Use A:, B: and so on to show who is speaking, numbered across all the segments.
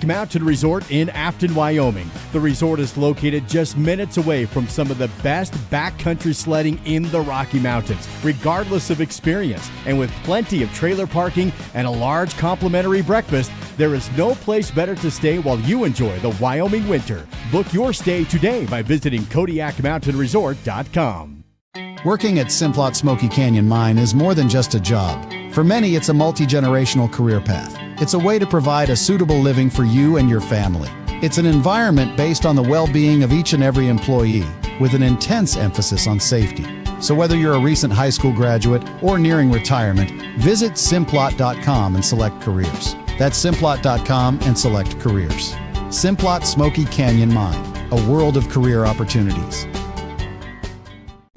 A: Mountain Resort in Afton, Wyoming. The resort is located just minutes away from some of the best backcountry sledding in the Rocky Mountains, regardless of experience. And with plenty of trailer parking and a large complimentary breakfast, there is no place better to stay while you enjoy the Wyoming winter. Book your stay today by visiting KodiakMountainResort.com.
B: Working at Simplot Smoky Canyon Mine is more than just a job. For many, it's a multi-generational career path. It's a way to provide a suitable living for you and your family. It's an environment based on the well-being of each and every employee, with an intense emphasis on safety. So whether you're a recent high school graduate or nearing retirement, visit Simplot.com and select careers. That's Simplot.com and select careers. Simplot Smoky Canyon Mine, a world of career opportunities.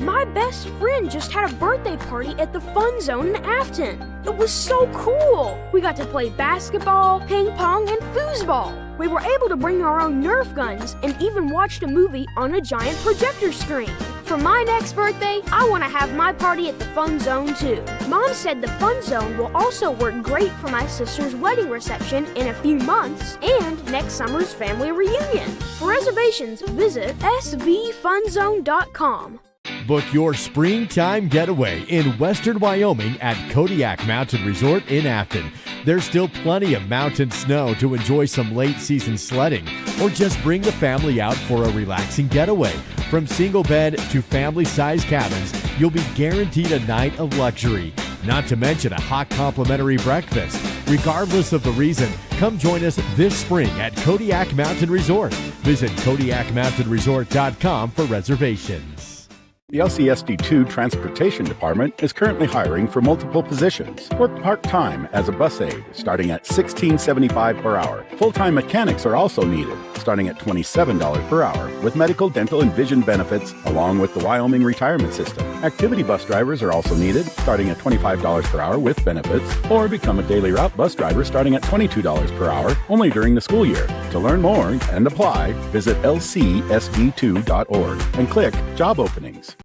C: My best friend just had a birthday party at the Fun Zone in Afton. It was so cool. We got to play basketball, ping pong, and foosball. We were able to bring our own Nerf guns and even watched a movie on a giant projector screen. For my next birthday, I want to have my party at the Fun Zone too. Mom said the Fun Zone will also work great for my sister's wedding reception in a few months and next summer's family reunion. For reservations, visit svfunzone.com.
A: Book your springtime getaway in western Wyoming at Kodiak Mountain Resort in Afton. There's still plenty of mountain snow to enjoy some late-season sledding, or just bring the family out for a relaxing getaway. From single bed to family-sized cabins, you'll be guaranteed a night of luxury, not to mention a hot complimentary breakfast. Regardless of the reason, come join us this spring at Kodiak Mountain Resort. Visit KodiakMountainResort.com for reservations.
D: The LCSD2 Transportation Department is currently hiring for multiple positions. Work part-time as a bus aide, starting at $16.75 per hour. Full-time mechanics are also needed, starting at $27 per hour, with medical, dental, and vision benefits, along with the Wyoming retirement system. Activity bus drivers are also needed, starting at $25 per hour with benefits, or become a daily route bus driver starting at $22 per hour, only during the school year. To learn more and apply, visit lcsd2.org and click Job Openings.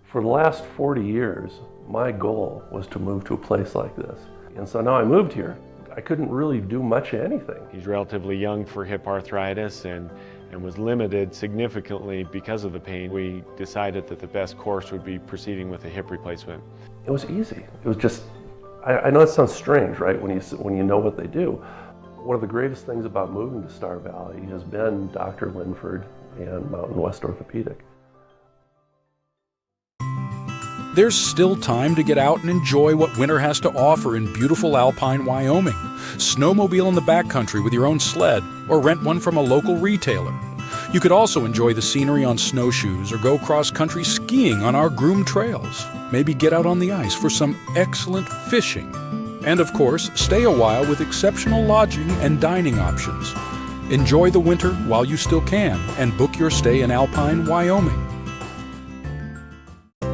E: For the last 40 years, my goal was to move to a place like this. And so now I moved here. I couldn't really do much of anything.
F: He's relatively young for hip arthritis and was limited significantly because of the pain. We decided that the best course would be proceeding with a hip replacement.
E: It was easy. It was just, I know it sounds strange, right, when you know what they do. One of the greatest things about moving to Star Valley has been Dr. Linford and Mountain West Orthopedic.
G: There's still time to get out and enjoy what winter has to offer in beautiful alpine Wyoming. Snowmobile in the backcountry with your own sled, or rent one from a local retailer. You could also enjoy the scenery on snowshoes or go cross-country skiing on our groomed trails. Maybe get out on the ice for some excellent fishing. And of course, stay a while with exceptional lodging and dining options. Enjoy the winter while you still can and book your stay in alpine Wyoming.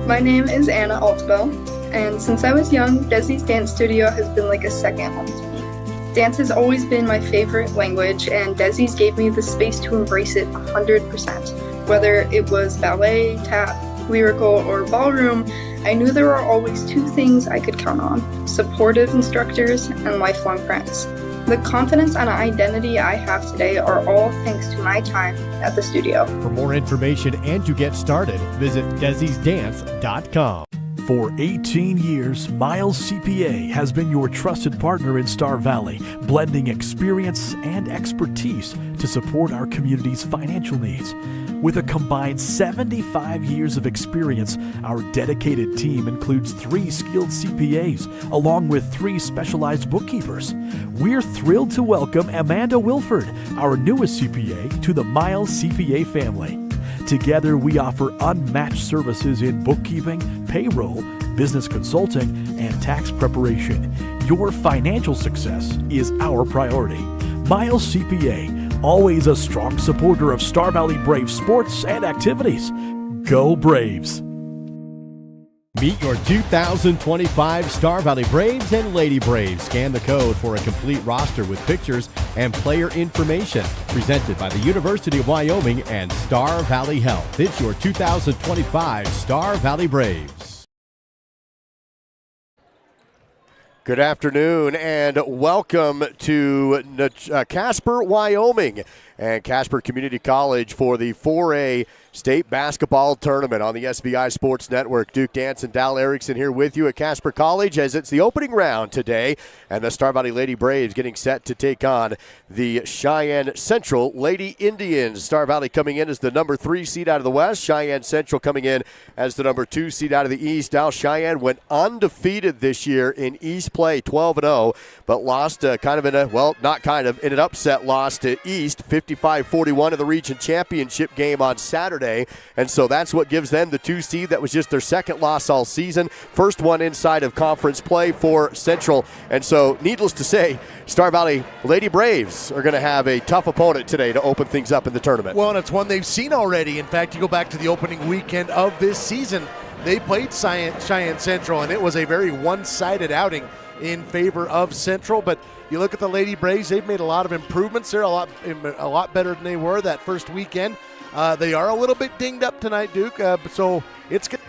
H: My name is Anna Altebo, and since I was young, Desi's dance studio has been like a second home to me. Dance has always been my favorite language, and Desi's gave me the space to embrace it 100%. Whether it was ballet, tap, lyrical, or ballroom, I knew there were always two things I could count on: supportive instructors and lifelong friends. The confidence and identity I have today are all thanks to my time at the studio.
A: For more information and to get started, visit Desi'sDance.com.
I: For 18 years, Miles CPA has been your trusted partner in Star Valley, blending experience and expertise to support our community's financial needs. With a combined 75 years of experience, our dedicated team includes 3 skilled CPAs, along with 3 specialized bookkeepers. We're thrilled to welcome Amanda Wilford, our newest CPA, to the Miles CPA family. Together, we offer unmatched services in bookkeeping, payroll, business consulting, and tax preparation. Your financial success is our priority. Miles CPA, always a strong supporter of Star Valley Braves sports and activities. Go Braves!
A: Meet your 2025 Star Valley Braves and Lady Braves. Scan the code for a complete roster with pictures and player information. Presented by the University of Wyoming and Star Valley Health. It's your 2025 Star Valley Braves.
J: Good afternoon and welcome to Casper, Wyoming and Casper Community College for the 4A State Basketball Tournament on the SVI Sports Network. Duke Dance and Dal Erickson here with you at Casper College as it's the opening round today, and the Star Valley Lady Braves getting set to take on the Cheyanne Central Lady Indians. Star Valley coming in as the number 3 seed out of the West. Cheyanne Central coming in as the number 2 seed out of the East. Now Cheyanne went undefeated this year in East play, 12-0, but lost in an upset loss to East, 55-41 in the region championship game on Saturday. And so that's what gives them the 2 seed. That was just their second loss all season. First one inside of conference play for Central. And so needless to say, Star Valley Lady Braves are going to have a tough opponent today to open things up in the tournament.
K: Well, and it's one they've seen already. In fact, you go back to the opening weekend of this season, they played Cheyanne Central, and it was a very one-sided outing in favor of Central. But you look at the Lady Braves, they've made a lot of improvements. They're a lot better than they were that first weekend. They are a little bit dinged up tonight, Duke, so it's going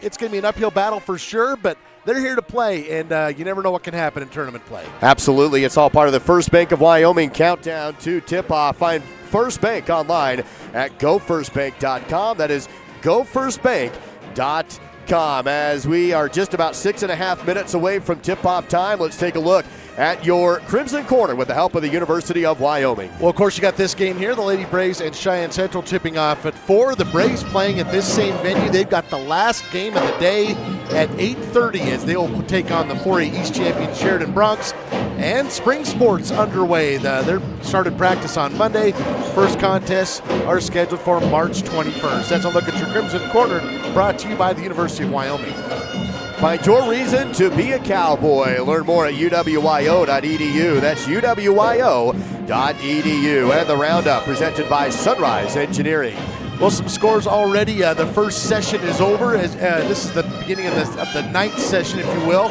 K: to be an uphill battle for sure, but they're here to play, and you never know what can happen in tournament play.
J: Absolutely. It's all part of the First Bank of Wyoming countdown to tip-off. Find First Bank online at gofirstbank.com. That is gofirstbank.com. As we are just about 6.5 minutes away from tip-off time, let's take a look at your Crimson Corner with the help of the University of Wyoming.
K: Well, of course, you got this game here, the Lady Braves and Cheyanne Central tipping off at 4. The Braves playing at this same venue. They've got the last game of the day at 8:30 as they will take on the 4A East champion Sheridan Bronx. And spring sports underway. They're started practice on Monday. First contests are scheduled for March 21st. That's a look at your Crimson Corner, brought to you by the University of Wyoming.
J: Find your reason to be a cowboy. Learn more at uwyo.edu. That's uwyo.edu. And the roundup presented by Sunrise Engineering.
K: Well, some scores already. The first session is over. This is the beginning of the ninth session, if you will.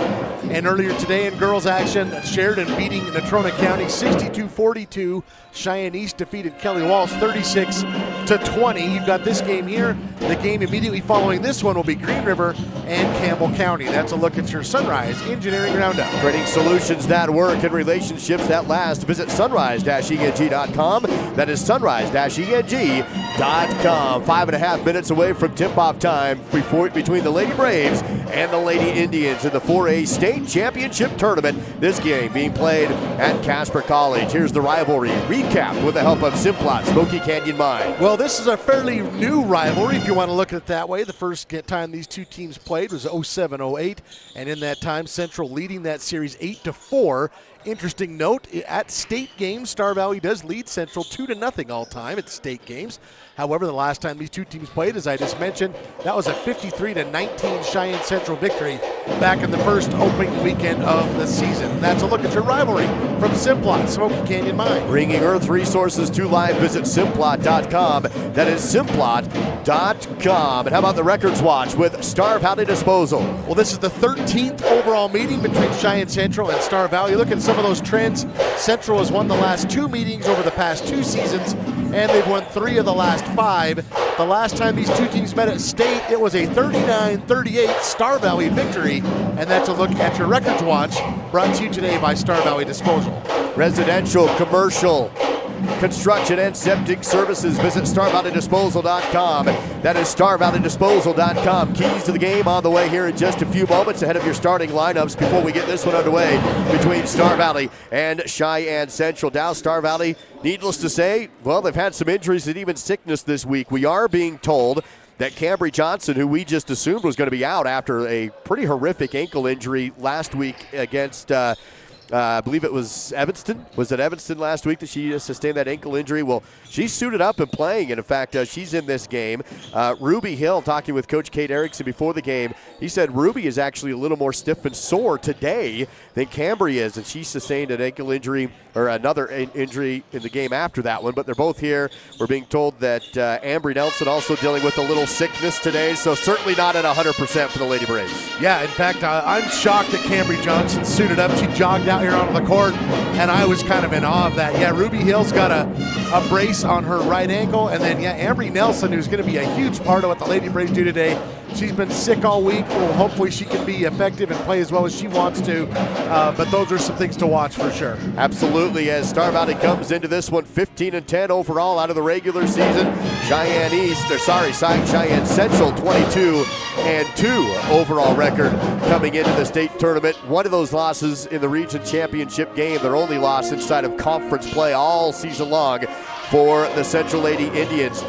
K: And earlier today in girls action, Sheridan beating Natrona County 62-42. Cheyanne East defeated Kelly Walsh 36-20. You've got this game here. The game immediately following this one will be Green River and Campbell County. That's a look at your Sunrise Engineering Roundup.
J: Creating solutions that work and relationships that last. Visit sunrise-eng.com. That is sunrise-eng.com. 5.5 minutes away from tip-off time between the Lady Braves and the Lady Indians in the 4A State Championship Tournament. This game being played at Casper College. Here's the rivalry recap with the help of Simplot Smoky Canyon Mine.
K: Well, this is a fairly new rivalry, if you want to look at it that way. The first time these two teams played was 07-08, and in that time, Central leading that series 8-4. Interesting note, at state games, Star Valley does lead Central 2-0 all time at state games. However, the last time these two teams played, as I just mentioned, that was a 53-19 Cheyanne Central victory back in the first opening weekend of the season. That's a look at your rivalry from Simplot Smoky Canyon Mine.
J: Bringing Earth resources to life, visit Simplot.com. That is Simplot.com. And how about the Records Watch with Star Valley Disposal?
K: Well, this is the 13th overall meeting between Cheyanne Central and Star Valley. Look at some of those trends. Central has won the last 2 meetings over the past 2 seasons, and they've won 3 of the last 5. The last time these two teams met at state, it was a 39-38 Star Valley victory, and that's a look at your Records Watch, brought to you today by Star Valley Disposal.
J: Residential, commercial, construction, and septic services. Visit StarValleyDisposal.com. That is StarValleyDisposal.com. Keys to the game on the way here in just a few moments ahead of your starting lineups before we get this one underway between Star Valley and Cheyanne Central. Dow Star Valley, needless to say, well, they've had some injuries and even sickness this week. We are being told that Cambry Johnson, who we just assumed was going to be out after a pretty horrific ankle injury last week against I believe it was Evanston. Was it Evanston last week that she sustained that ankle injury? Well, she's suited up and playing, and in fact, she's in this game. Ruby Hill, talking with Coach Kate Erickson before the game, he said Ruby is actually a little more stiff and sore today than Cambry is, and she sustained an ankle injury or another injury in the game after that one, but they're both here. We're being told that Ambry Nelson also dealing with a little sickness today, so certainly not at 100% for the Lady Braves.
K: Yeah, in fact, I'm shocked that Cambry Johnson suited up. She jogged out here onto the court, and I was kind of in awe of that. Yeah, Ruby Hill's got a brace on her right ankle, and then, Ambry Nelson, who's going to be a huge part of what the Lady Braves do today. She's been sick all week. Well, hopefully she can be effective and play as well as she wants to, but those are some things to watch for sure.
J: Absolutely, as Star Valley comes into this one 15-10 overall out of the regular season. Cheyenne Central 22-2 overall record coming into the state tournament. One of those losses in the region championship game, their only loss inside of conference play all season long for the Central Lady Indians.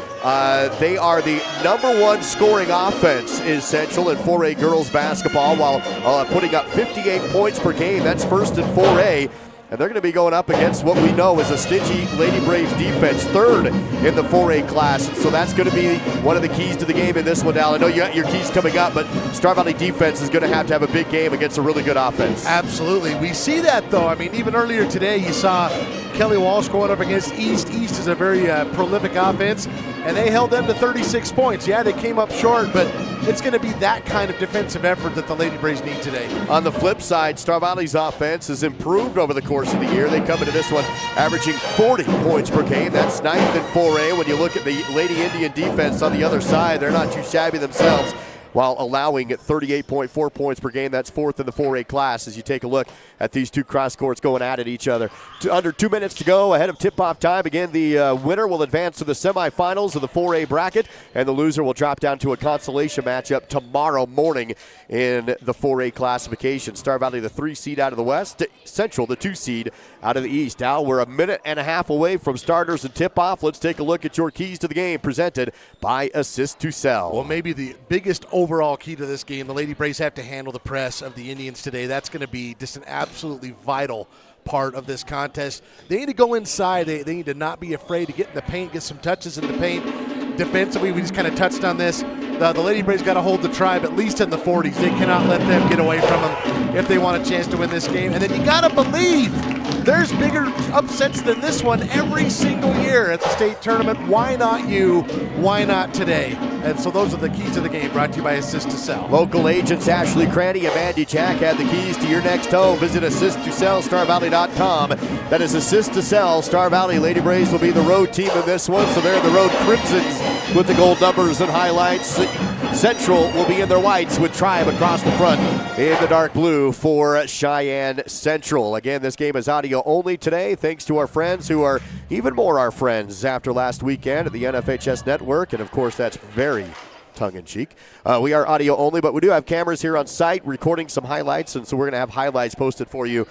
J: They are the #1 scoring offense is Central in 4A girls basketball while putting up 58 points per game. That's first in 4A. And they're going to be going up against what we know is a stingy Lady Braves defense, third in the 4A class. So that's going to be one of the keys to the game in this one, Al. I know you got your keys coming up, but Star Valley defense is going to have a big game against a really good offense.
K: Absolutely. We see that, though. I mean, even earlier today, you saw Kelly Walsh going up against East. East is a very prolific offense, and they held them to 36 points. Yeah, they came up short, but it's going to be that kind of defensive effort that the Lady Braves need today.
J: On the flip side, Star Valley's offense has improved over the course of the year. They come into this one averaging 40 points per game. That's 9th in 4A. When you look at the Lady Indian defense on the other side, they're not too shabby themselves, while allowing 38.4 points per game. That's 4th in the 4A class as you take a look at these two cross courts going at it each other. Under 2 minutes to go ahead of tip-off time. Again, the winner will advance to the semifinals of the 4A bracket, and the loser will drop down to a consolation matchup tomorrow morning in the 4A classification. Star Valley, the 3 seed out of the West. Central, the 2 seed out of the East. Now we're a minute and a half away from starters and tip-off. Let's take a look at your keys to the game presented by Assist to Sell.
K: Well, maybe the biggest overall key to this game, the Lady Braves have to handle the press of the Indians today. That's going to be just an absolutely vital part of this contest. They need to go inside. They need to not be afraid to get in the paint, get some touches in the paint. Defensively, we just kind of touched on this. The Lady Braves got to hold the Tribe at least in the 40s. They cannot let them get away from them if they want a chance to win this game. And then you got to believe there's bigger upsets than this one every single year at the state tournament. Why not you? Why not today? And so those are the keys to the game, brought to you by Assist to Sell.
J: Local agents Ashley Cranny and Mandy Jack have the keys to your next home. Visit Assist to Sell, StarValley.com. That is Assist to Sell. Star Valley Lady Braves will be the road team in this one, so they're the road Crimsons with the gold numbers and highlights. Central will be in their whites with Tribe across the front in the dark blue for Cheyenne Central. Again, this game is audio only today, thanks to our friends who are even more our friends after last weekend at the NFHS Network, and of course that's very tongue-in-cheek. We are audio only, but we do have cameras here on site recording some highlights, and so we're going to have highlights posted for you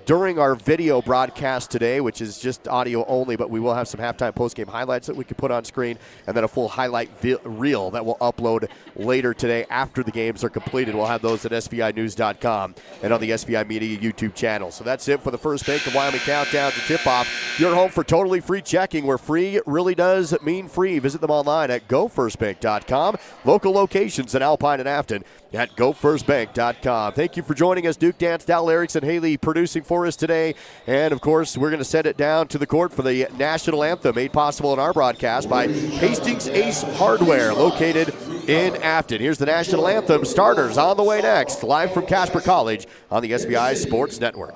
J: during our video broadcast today, which is just audio only, but we will have some halftime postgame highlights that we can put on screen, and then a full highlight reel that we'll upload later today after the games are completed. We'll have those at SVInews.com and on the SVI Media YouTube channel. So that's it for the First Bank of Wyoming Countdown to tip-off. Your home for totally free checking, where free really does mean free. Visit them online at gofirstbank.com. Local locations in Alpine and Afton at gofirstbank.com. Thank you for joining us. Duke Dance, Dal Erickson, Haley producing for us today. And, of course, we're going to send it down to the court for the national anthem, made possible in our broadcast by Hastings Ace Hardware, located in Afton. Here's the national anthem. Starters on the way next, live from Casper College on the SBI Sports Network.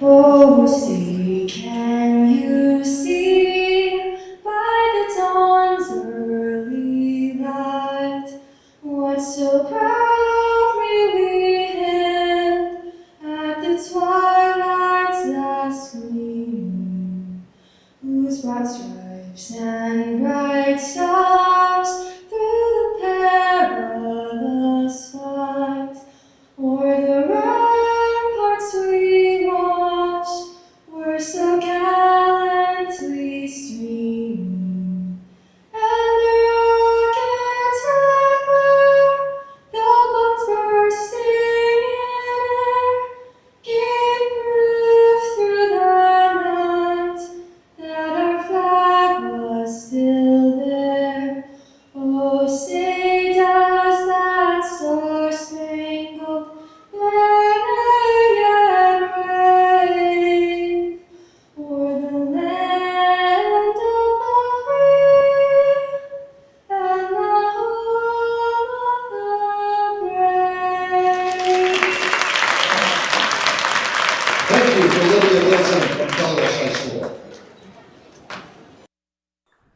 L: Oh, see, can you see by the dawn's early light what so proudly we hailed at the twilight's last gleaming, whose broad stripes and bright stars through the perilous fight o'er the ramparts we watched were so gallantly streaming, and the rocket's red glare, the bombs burst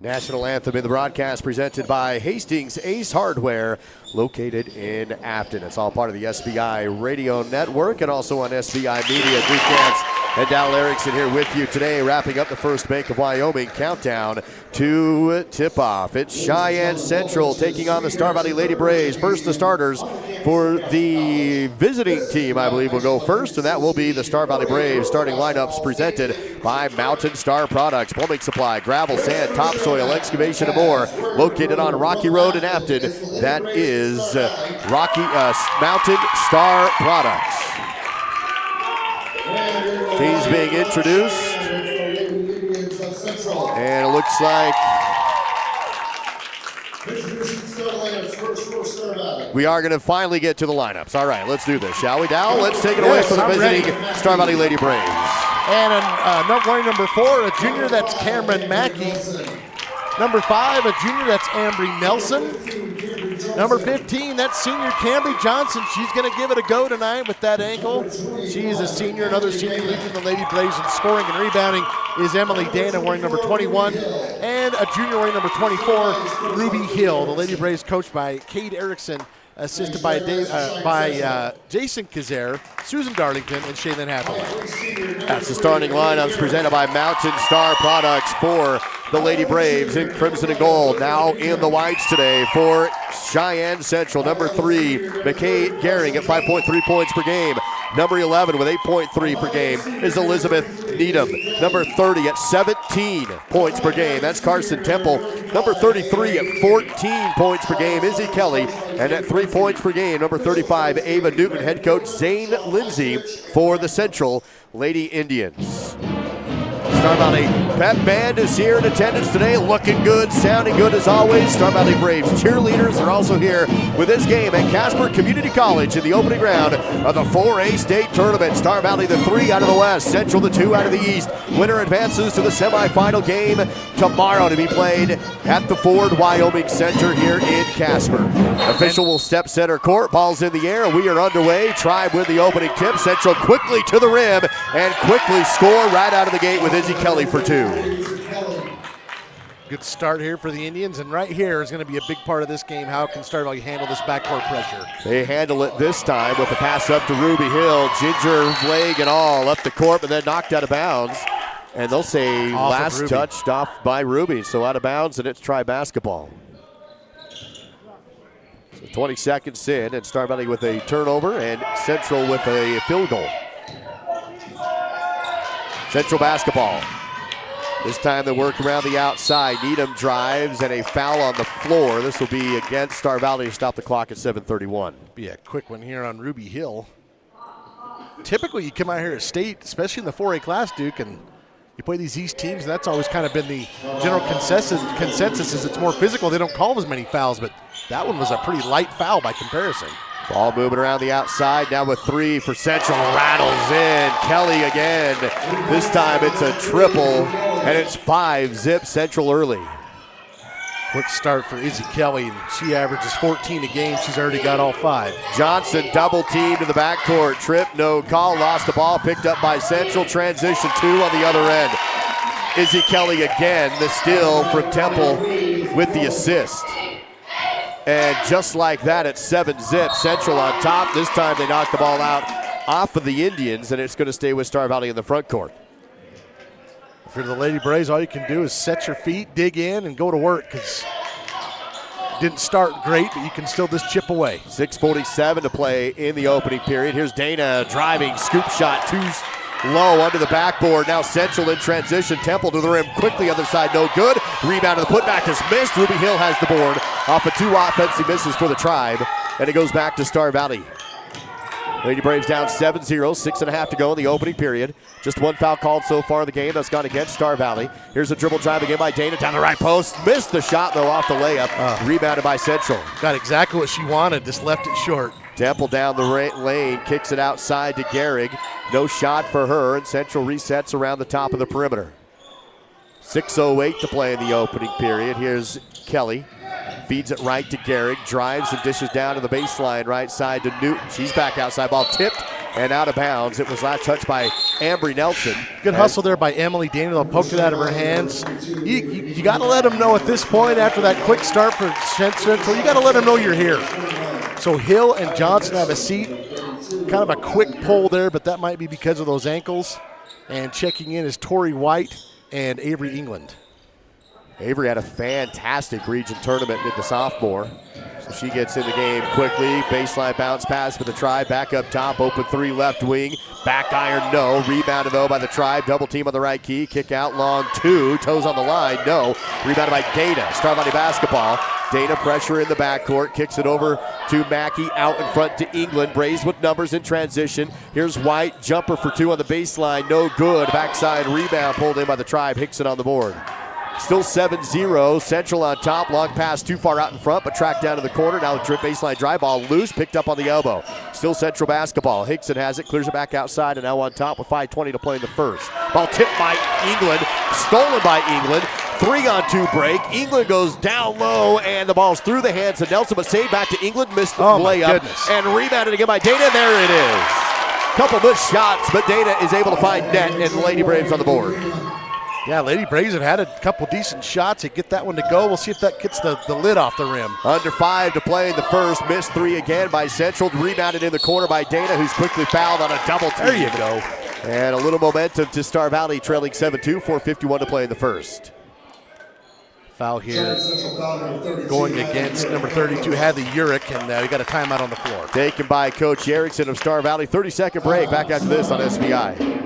J: National Anthem in the broadcast presented by Hastings Ace Hardware, located in Afton. It's all part of the SBI Radio Network and also on SBI Media. Duke Dance and Dal Erickson here with you today, wrapping up the first Bank of Wyoming countdown to tip-off. It's Cheyanne Central taking on the Star Valley Lady Braves. First, the starters for the visiting team, I believe, will go first, and that will be the Star Valley Braves. Starting lineups presented by Mountain Star Products, plumbing supply, gravel, sand, topsoil, excavation, and more. Located on Rocky Road in Afton, that is Mountain Star Products. Teams being introduced, and it looks like we are going to finally get to the lineups. All right, let's do this, shall we, Dow? Let's take it away for the visiting Star Valley Lady Braves.
K: And wearing number 4, a junior, that's Cameron Mackey. Number 5, a junior, that's Ambry Nelson. Number 15, that's senior Cambry Johnson. She's going to give it a go tonight with that ankle. She is a senior, another senior leading the Lady Braves in scoring and rebounding is Emily Dana, wearing number 21. And a junior wearing number 24, Ruby Hill. The Lady Braves coached by Cade Erickson, assisted by Jason Kazare, Susan Darlington, and Shaylin Hathaway.
J: That's the starting lineups presented by Mountain Star Products for the Lady Braves in crimson and gold. Now in the whites today for Cheyanne Central. Number 3, McKay Gehring at 5.3 points per game. Number 11 with 8.3 per game is Elizabeth Needham. Number 30 at 17 points per game, that's Carson Temple. Number 33 at 14 points per game, Izzy Kelly. And at 3 points per game, number 35, Ava Newton. Head coach Zane Lindsay for the Central Lady Indians. Star Valley Pep Band is here in attendance today, looking good, sounding good as always. Star Valley Braves cheerleaders are also here with this game at Casper Community College in the opening round of the 4A state tournament. Star Valley the 3 out of the west, Central the 2 out of the east. Winner advances to the semifinal game tomorrow to be played at the Ford Wyoming Center here in Casper. Official will step center court, ball's in the air, we are underway. Tribe with the opening tip, Central quickly to the rim and quickly score right out of the gate with Izzy Kelly for 2.
K: Good start here for the Indians, and right here is going to be a big part of this game. How can Star Valley handle this backcourt pressure?
J: They handle it this time with a pass up to Ruby Hill. Ginger, leg and all, up the court, but then knocked out of bounds. And they'll say last touched off by Ruby, so out of bounds, and it's Tribe basketball. So 20 seconds in, and Star Valley with a turnover, and Central with a field goal. Central basketball. This time they work around the outside. Needham drives and a foul on the floor. This will be against Star Valley to stop the clock at 7:31.
K: Be a quick one here on Ruby Hill. Typically you come out here at state, especially in the 4A class, Duke, and you play these East teams, and that's always kind of been the general consensus is it's more physical. They don't call as many fouls, but that one was a pretty light foul by comparison.
J: Ball moving around the outside, now with 3 for Central, rattles in. Kelly again. This time it's a triple, and it's 5-zip Central early.
K: Quick start for Izzy Kelly, and she averages 14 a game. She's already got all 5.
J: Johnson double teamed to the backcourt. Trip, no call, lost the ball, picked up by Central. Transition 2 on the other end. Izzy Kelly again, the steal from Temple with the assist. And just like that, it's 7-zip. Central on top. This time they knock the ball out off of the Indians, and it's going to stay with Star Valley in the front court.
K: For the Lady Braves, all you can do is set your feet, dig in, and go to work, because it didn't start great, but you can still just chip away.
J: 6:47 to play in the opening period. Here's Dana driving, scoop shot, 2 low under the backboard. Now Central in transition. Temple to the rim quickly, other side no good. Rebound to the putback is missed. Ruby Hill has the board off of 2 offensive misses for the Tribe, and it goes back to Star Valley. Lady Braves down 7-0, 6.5 to go in the opening period. Just 1 foul called so far in the game. That's gone against Star Valley. Here's a dribble drive again by Dana down the right post. Missed the shot though off the layup. Rebounded by Central.
K: Got exactly what she wanted, just left it short.
J: Temple down the lane, kicks it outside to Gehrig. No shot for her, and Central resets around the top of the perimeter. 6:08 to play in the opening period. Here's Kelly. Feeds it right to Gehrig, drives and dishes down to the baseline right side to Newton. She's back outside, ball tipped and out of bounds. It was last touched by Ambry Nelson.
K: Good hustle there by Emily Daniel. Poked it out of her hands. You got to let them know at this point, after that quick start for Central, you got to let them know you're here. So Hill and Johnson have a seat. Kind of a quick pull there, but that might be because of those ankles. And checking in is Tori White and Avery England.
J: Avery had a fantastic region tournament with the sophomore. So she gets in the game quickly. Baseline bounce pass for the Tribe. Back up top. Open three left wing. Back iron, no. Rebounded, though, by the Tribe. Double team on the right key. Kick out long two. Toes on the line, no. Rebounded by Dana. Star Valley basketball. Dana pressure in the backcourt. Kicks it over to Mackey. Out in front to England. Braves with numbers in transition. Here's White. Jumper for two on the baseline. No good. Backside rebound pulled in by the Tribe. Hickson on the board. Still 7-0. Central on top. Long pass too far out in front, but tracked down to the corner. Now the trip baseline drive ball loose. Picked up on the elbow. Still Central basketball. Hickson has it. Clears it back outside, and now on top with 5:20 to play in the first. Ball tipped by England. Stolen by England. 3-on-2 break. England goes down low, and the ball's through the hands of Nelson, but saved back to England. Missed the layup. And rebounded again by Dana. There it is. Couple missed shots, but Dana is able to find net, and the Lady Braves on the board.
K: Yeah, Lady Braves have had a couple decent shots. They get that one to go. We'll see if that gets the lid off the rim.
J: Under 5 to play in the first. Missed three again by Central. Rebounded in the corner by Dana, who's quickly fouled on a double team.
K: There you go.
J: And a little momentum to Star Valley, trailing 7-2, 4:51 to play in the first.
K: Foul here going against number 32, Hadley Urich, and we got a timeout on the floor.
J: Taken by Coach Erickson of Star Valley. 30-second break. Back after this on SVI.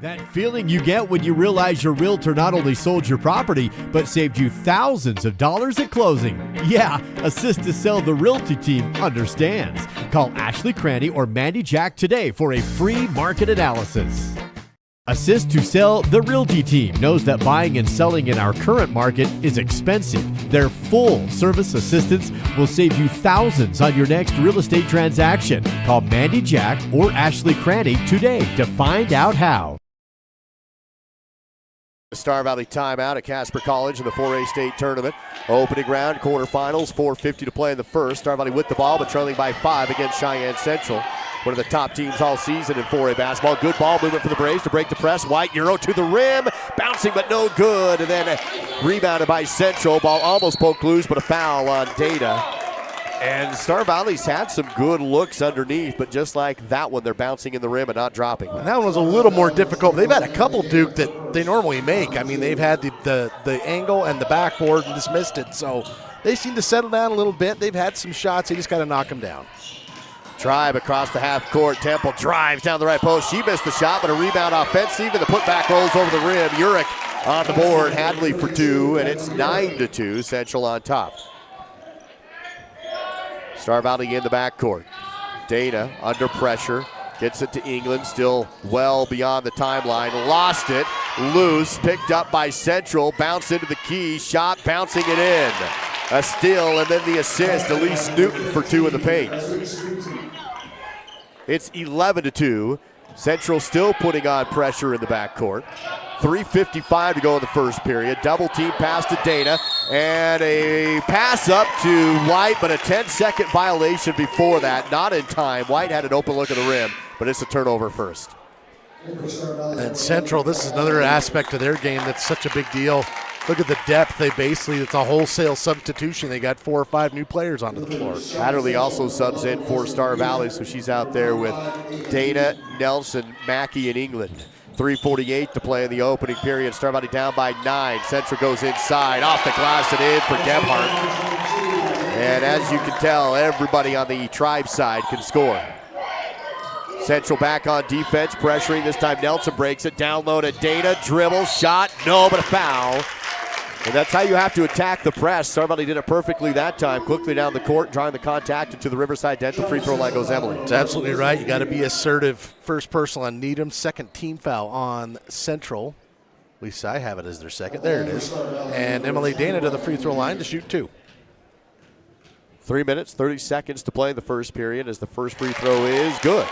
A: That feeling you get when you realize your realtor not only sold your property, but saved you thousands of dollars at closing. Yeah, Assist to Sell the Realty team understands. Call Ashley Cranny or Mandy Jack today for a free market analysis. Assist to Sell the Realty team knows that buying and selling in our current market is expensive. Their full service assistance will save you thousands on your next real estate transaction. Call Mandy Jack or Ashley Cranny today to find out how.
J: Star Valley timeout at Casper College in the 4A state tournament. Opening round, quarterfinals, 4:50 to play in the first. Star Valley with the ball, but trailing by 5 against Cheyenne Central. One of the top teams all season in 4A basketball. Good ball movement for the Braves to break the press. White Euro to the rim, bouncing but no good. And then rebounded by Central. Ball almost poked loose, but a foul on Data. And Star Valley's had some good looks underneath, but just like that one, they're bouncing in the rim and not dropping.
K: And that one was a little more difficult. They've had a couple, Duke, that they normally make. I mean, they've had the angle and the backboard and just missed it. So they seem to settle down a little bit. They've had some shots. They just got to knock them down.
J: Tribe across the half court. Temple drives down the right post. She missed the shot, but a rebound offensive, and the putback rolls over the rim. Urich on the board. Hadley for two, and it's 9-2. Central on top. Star Valley in the backcourt. Dana under pressure. Gets it to England. Still well beyond the timeline. Lost it. Loose. Picked up by Central. Bounced into the key. Shot. Bouncing it in. A steal and then the assist. Elise Newton for two in the paint. It's 11-2. Central still putting on pressure in the backcourt. 3:55 to go in the first period. Double team pass to Dana. And a pass up to White, but a 10-second violation before that. Not in time. White had an open look at the rim, but it's a turnover first.
K: And Central, this is another aspect of their game that's such a big deal. Look at the depth. It's a wholesale substitution. They got 4 or 5 new players onto the floor.
J: Adderley also subs in for Star Valley, so she's out there with Dana, Nelson, Mackey, and England. 3:48 to play in the opening period. Star Valley down by 9. Central goes inside, off the glass and in for Gebhardt. And as you can tell, everybody on the Tribe side can score. Central back on defense, pressuring. This time Nelson breaks it. Down low to Dana. Dribble, shot, no, but a foul. And that's how you have to attack the press. Star Valley did it perfectly that time. Quickly down the court, drawing the contact into the Riverside Dental free throw line goes Emily.
K: That's absolutely right. You got to be assertive. First personal on Needham. Second team foul on Central. At least I have it as their second. There it is. And Emily Dana to the free throw line to shoot 2.
J: 3 minutes, 30 seconds to play in the first period as the first free throw is good.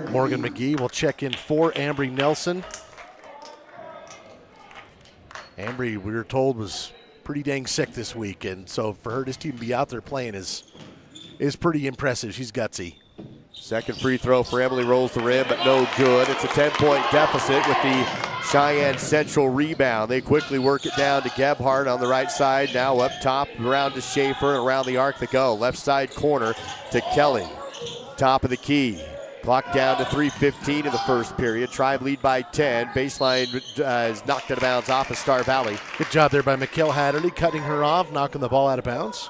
K: Morgan McGee will check in for Ambry Nelson. Ambry, we were told, was pretty dang sick this week, and so for her, this team to be out there playing is pretty impressive. She's gutsy.
J: Second free throw for Emily, rolls the rim, but no good. It's a 10-point deficit with the Cheyenne Central rebound. They quickly work it down to Gebhardt on the right side. Now up top, around to Schaefer, and around the arc they go. Left side corner to Kelly. Top of the key. Clock down to 3:15 in the first period. Tribe lead by 10. Baseline is knocked out of bounds off of Star Valley.
K: Good job there by Mikkel Hatterley, cutting her off, knocking the ball out of bounds.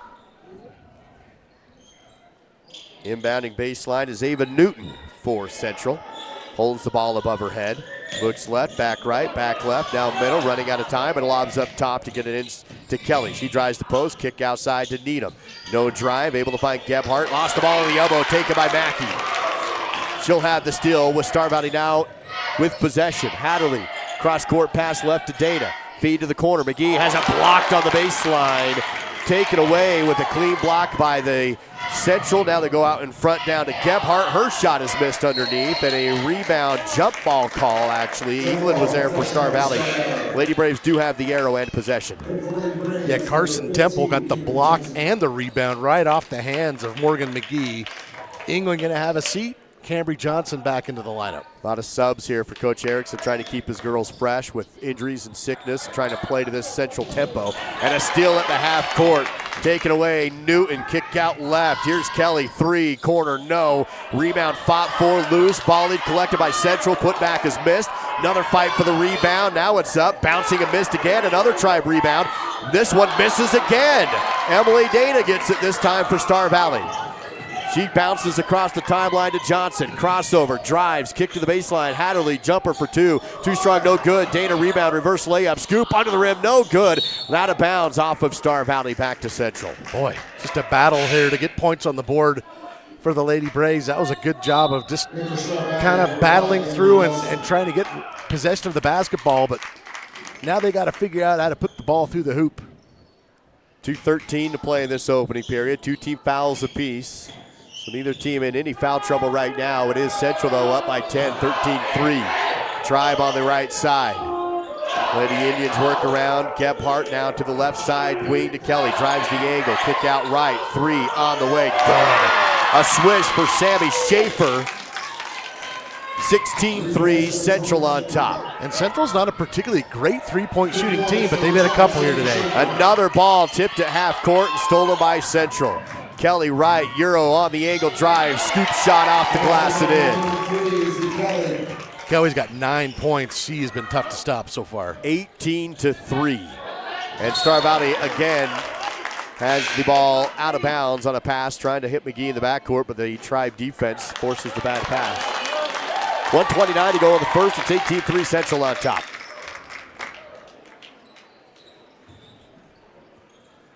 J: Inbounding baseline is Ava Newton for Central. Holds the ball above her head. Looks left, back right, back left, down middle, running out of time, and lobs up top to get it in to Kelly. She drives the post, kick outside to Needham. No drive, able to find Gebhardt. Lost the ball in the elbow, taken by Mackey. She'll have the steal with Star Valley now with possession. Hatterley, cross-court pass left to Dana. Feed to the corner. McGee has it blocked on the baseline. Taken away with a clean block by the Central. Now they go out in front down to Gebhardt. Her shot is missed underneath, and a rebound jump ball call, actually. England was there for Star Valley. Lady Braves do have the arrow and possession.
K: Yeah, Carson Temple got the block and the rebound right off the hands of Morgan McGee. England going to have a seat. Cambry Johnson back into the lineup.
J: A lot of subs here for Coach Erickson, trying to keep his girls fresh with injuries and sickness, trying to play to this Central tempo. And a steal at the half court. Taken away, Newton, kick out left. Here's Kelly, three, corner, no. Rebound fought for, loose. Ball lead collected by Central, put back is missed. Another fight for the rebound, now it's up. Bouncing and missed again, another Tribe rebound. This one misses again. Emily Dana gets it this time for Star Valley. She bounces across the timeline to Johnson. Crossover, drives, kick to the baseline. Hatterley, jumper for two. Too strong, no good. Dana rebound, reverse layup, scoop under the rim, no good. Out of bounds off of Star Valley, back to Central.
K: Boy, just a battle here to get points on the board for the Lady Braves. That was a good job of just kind of battling through and trying to get possession of the basketball, but now they got to figure out how to put the ball through the hoop.
J: 2:13 to play in this opening period. Two team fouls apiece. So neither team in any foul trouble right now. It is Central, though, up by 10, 13-3. Tribe on the right side. Lady Indians work around. Gebhardt now to the left side, wing to Kelly. Drives the angle, kick out right. Three on the way. Good. A swish for Sammy Schaefer. 16-3, Central on top.
K: And Central's not a particularly great three-point shooting team, but they've hit a couple here today.
J: Another ball tipped at half court and stolen by Central. Kelly right, Euro on the angle drive, scoop shot off the glass and in.
K: Kelly's got 9 points. She has been tough to stop so far.
J: 18-3. And Star Valley again has the ball out of bounds on a pass, trying to hit McGee in the backcourt, but the Tribe defense forces the bad pass. 1:29 to go in the first. It's 18-3 Central on top.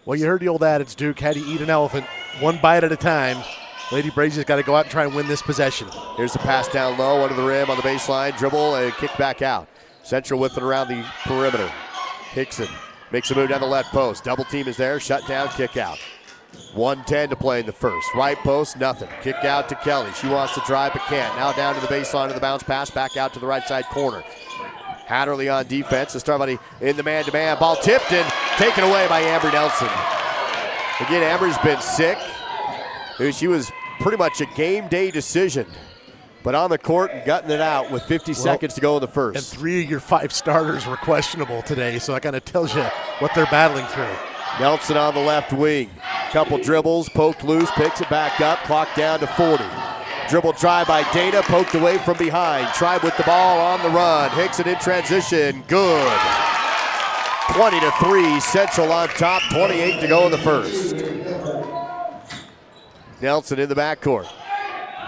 K: Well, you heard the old adage, Duke, how do you eat an elephant? One bite at a time. Lady Braves has got to go out and try and win this possession.
J: Here's the pass down low, under the rim on the baseline, dribble, and kick back out. Central with it around the perimeter. Hickson makes a move down the left post. Double team is there, shut down, kick out. 1:10 to play in the first. Right post, nothing. Kick out to Kelly. She wants to drive but can't. Now down to the baseline of the bounce pass, back out to the right side corner. Hatterley on defense. The Star Valley in the man-to-man. Ball tipped and taken away by Amber Nelson. Again, Amber's been sick. She was pretty much a game day decision, but on the court and gutting it out with 50 seconds to go in the first.
K: And 3 of your 5 starters were questionable today, so that kind of tells you what they're battling through.
J: Nelson on the left wing. Couple dribbles, poked loose, picks it back up, clock down to 40. Dribble drive by Dana, poked away from behind. Tribe with the ball on the run. Hickson in transition, good. 20-3, Central on top, 28 to go in the first. Nelson in the backcourt.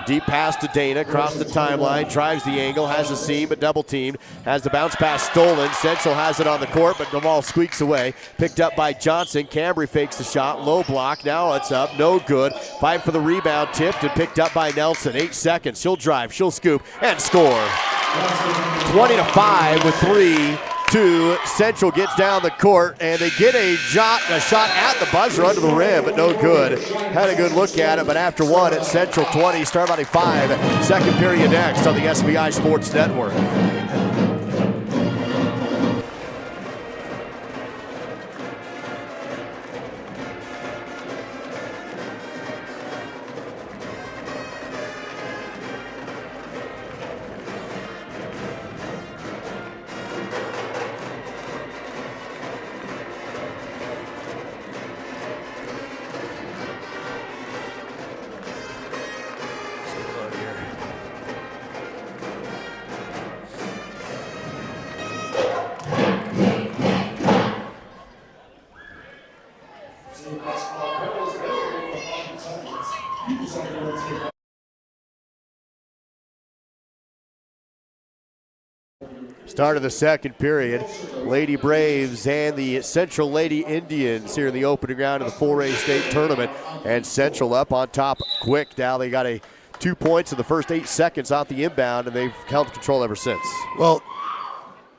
J: Deep pass to Dana, across the timeline, drives the angle, has a seam, but double teamed, has the bounce pass stolen. Central has it on the court, but the ball squeaks away. Picked up by Johnson. Cambry fakes the shot, low block, now it's up, no good. Fight for the rebound, tipped and picked up by Nelson. 8 seconds, she'll drive, she'll scoop, and score. 20-5 with 3-2. Central gets down the court, and they get a shot at the buzzer under the rim, but no good. Had a good look at it, but after one, it's Central 20, Star Valley 5. Second period next on the SBI Sports Network. Start of the second period. Lady Braves and the Central Lady Indians here in the opening round of the 4A state tournament. And Central up on top quick. Now they got 2 points in the first 8 seconds off the inbound, and they've held control ever since.
K: Well,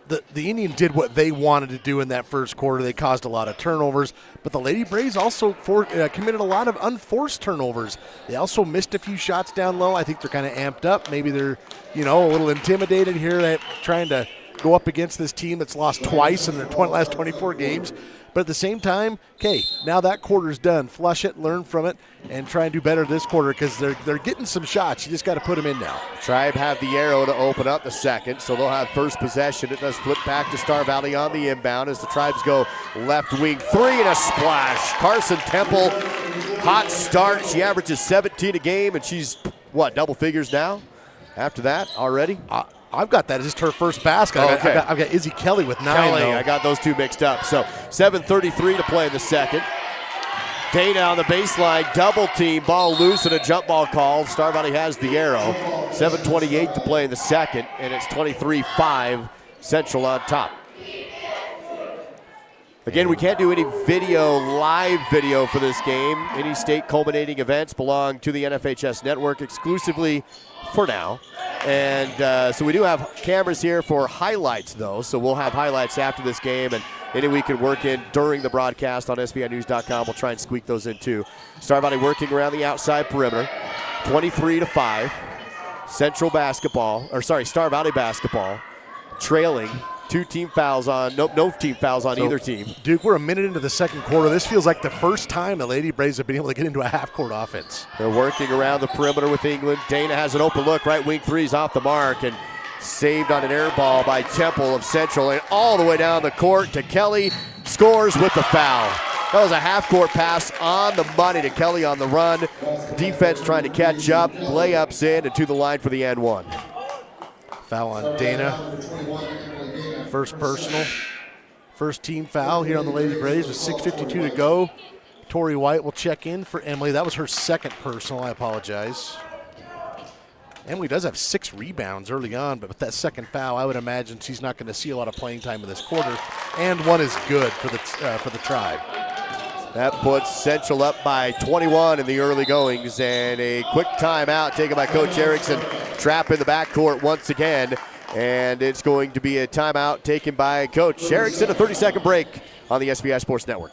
K: the Indians did what they wanted to do in that first quarter. They caused a lot of turnovers, but the Lady Braves also committed a lot of unforced turnovers. They also missed a few shots down low. I think they're kind of amped up. Maybe they're, a little intimidated here trying to go up against this team that's lost twice in their last 24 games. But at the same time, okay, now that quarter's done. Flush it, learn from it, and try and do better this quarter because they're getting some shots. You just got to put them in now.
J: Tribe have the arrow to open up the second, so they'll have first possession. It does flip back to Star Valley on the inbound as the Tribes go left wing three and a splash. Carson Temple, hot start. She averages 17 a game, and she's, double figures now after that already?
K: I've got that as just her first basket.
J: Okay.
K: I've got Izzy Kelly with 9.
J: I got those two mixed up. So 7:33 to play in the second. Dana on the baseline, double team, ball loose and a jump ball called. Star Valley has the arrow. 7:28 to play in the second, and it's 23-5 Central on top. Again, we can't do any live video for this game. Any state culminating events belong to the NFHS network exclusively for now. And so we do have cameras here for highlights, though. So we'll have highlights after this game, and any we can work in during the broadcast on SVInews.com. We'll try and squeak those in, too. Star Valley working around the outside perimeter. 23-5. Star Valley basketball. Trailing. No team fouls on either team.
K: Duke, we're a minute into the second quarter. This feels like the first time the Lady Braves have been able to get into a half-court offense.
J: They're working around the perimeter with England. Dana has an open look. Right wing three's off the mark and saved on an air ball by Temple of Central. And all the way down the court to Kelly. Scores with the foul. That was a half-court pass on the money to Kelly on the run. Defense trying to catch up. Layups in and to the line for the and one.
K: Foul on Dana. First personal. First team foul here on the Lady Braves with 6:52 to go. Tori White will check in for Emily. That was her second personal. I apologize. Emily does have 6 rebounds early on, but with that second foul, I would imagine she's not going to see a lot of playing time in this quarter. And one is good for the Tribe.
J: That puts Central up by 21 in the early goings, and a quick timeout taken by Coach Erickson. Trap in the backcourt once again, and it's going to be a timeout taken by Coach Erickson. A 30-second break on the SVI Sports Network.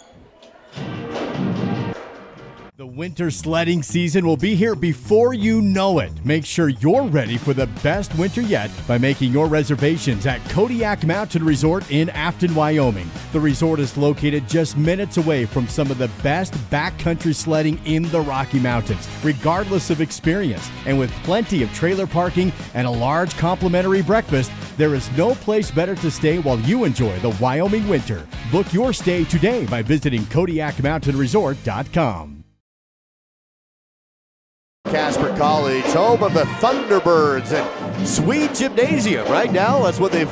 A: The winter sledding season will be here before you know it. Make sure you're ready for the best winter yet by making your reservations at Kodiak Mountain Resort in Afton, Wyoming. The resort is located just minutes away from some of the best backcountry sledding in the Rocky Mountains, regardless of experience. And with plenty of trailer parking and a large complimentary breakfast, there is no place better to stay while you enjoy the Wyoming winter. Book your stay today by visiting KodiakMountainResort.com.
J: Casper College, home of the Thunderbirds and Swede Gymnasium, right now? That's what they've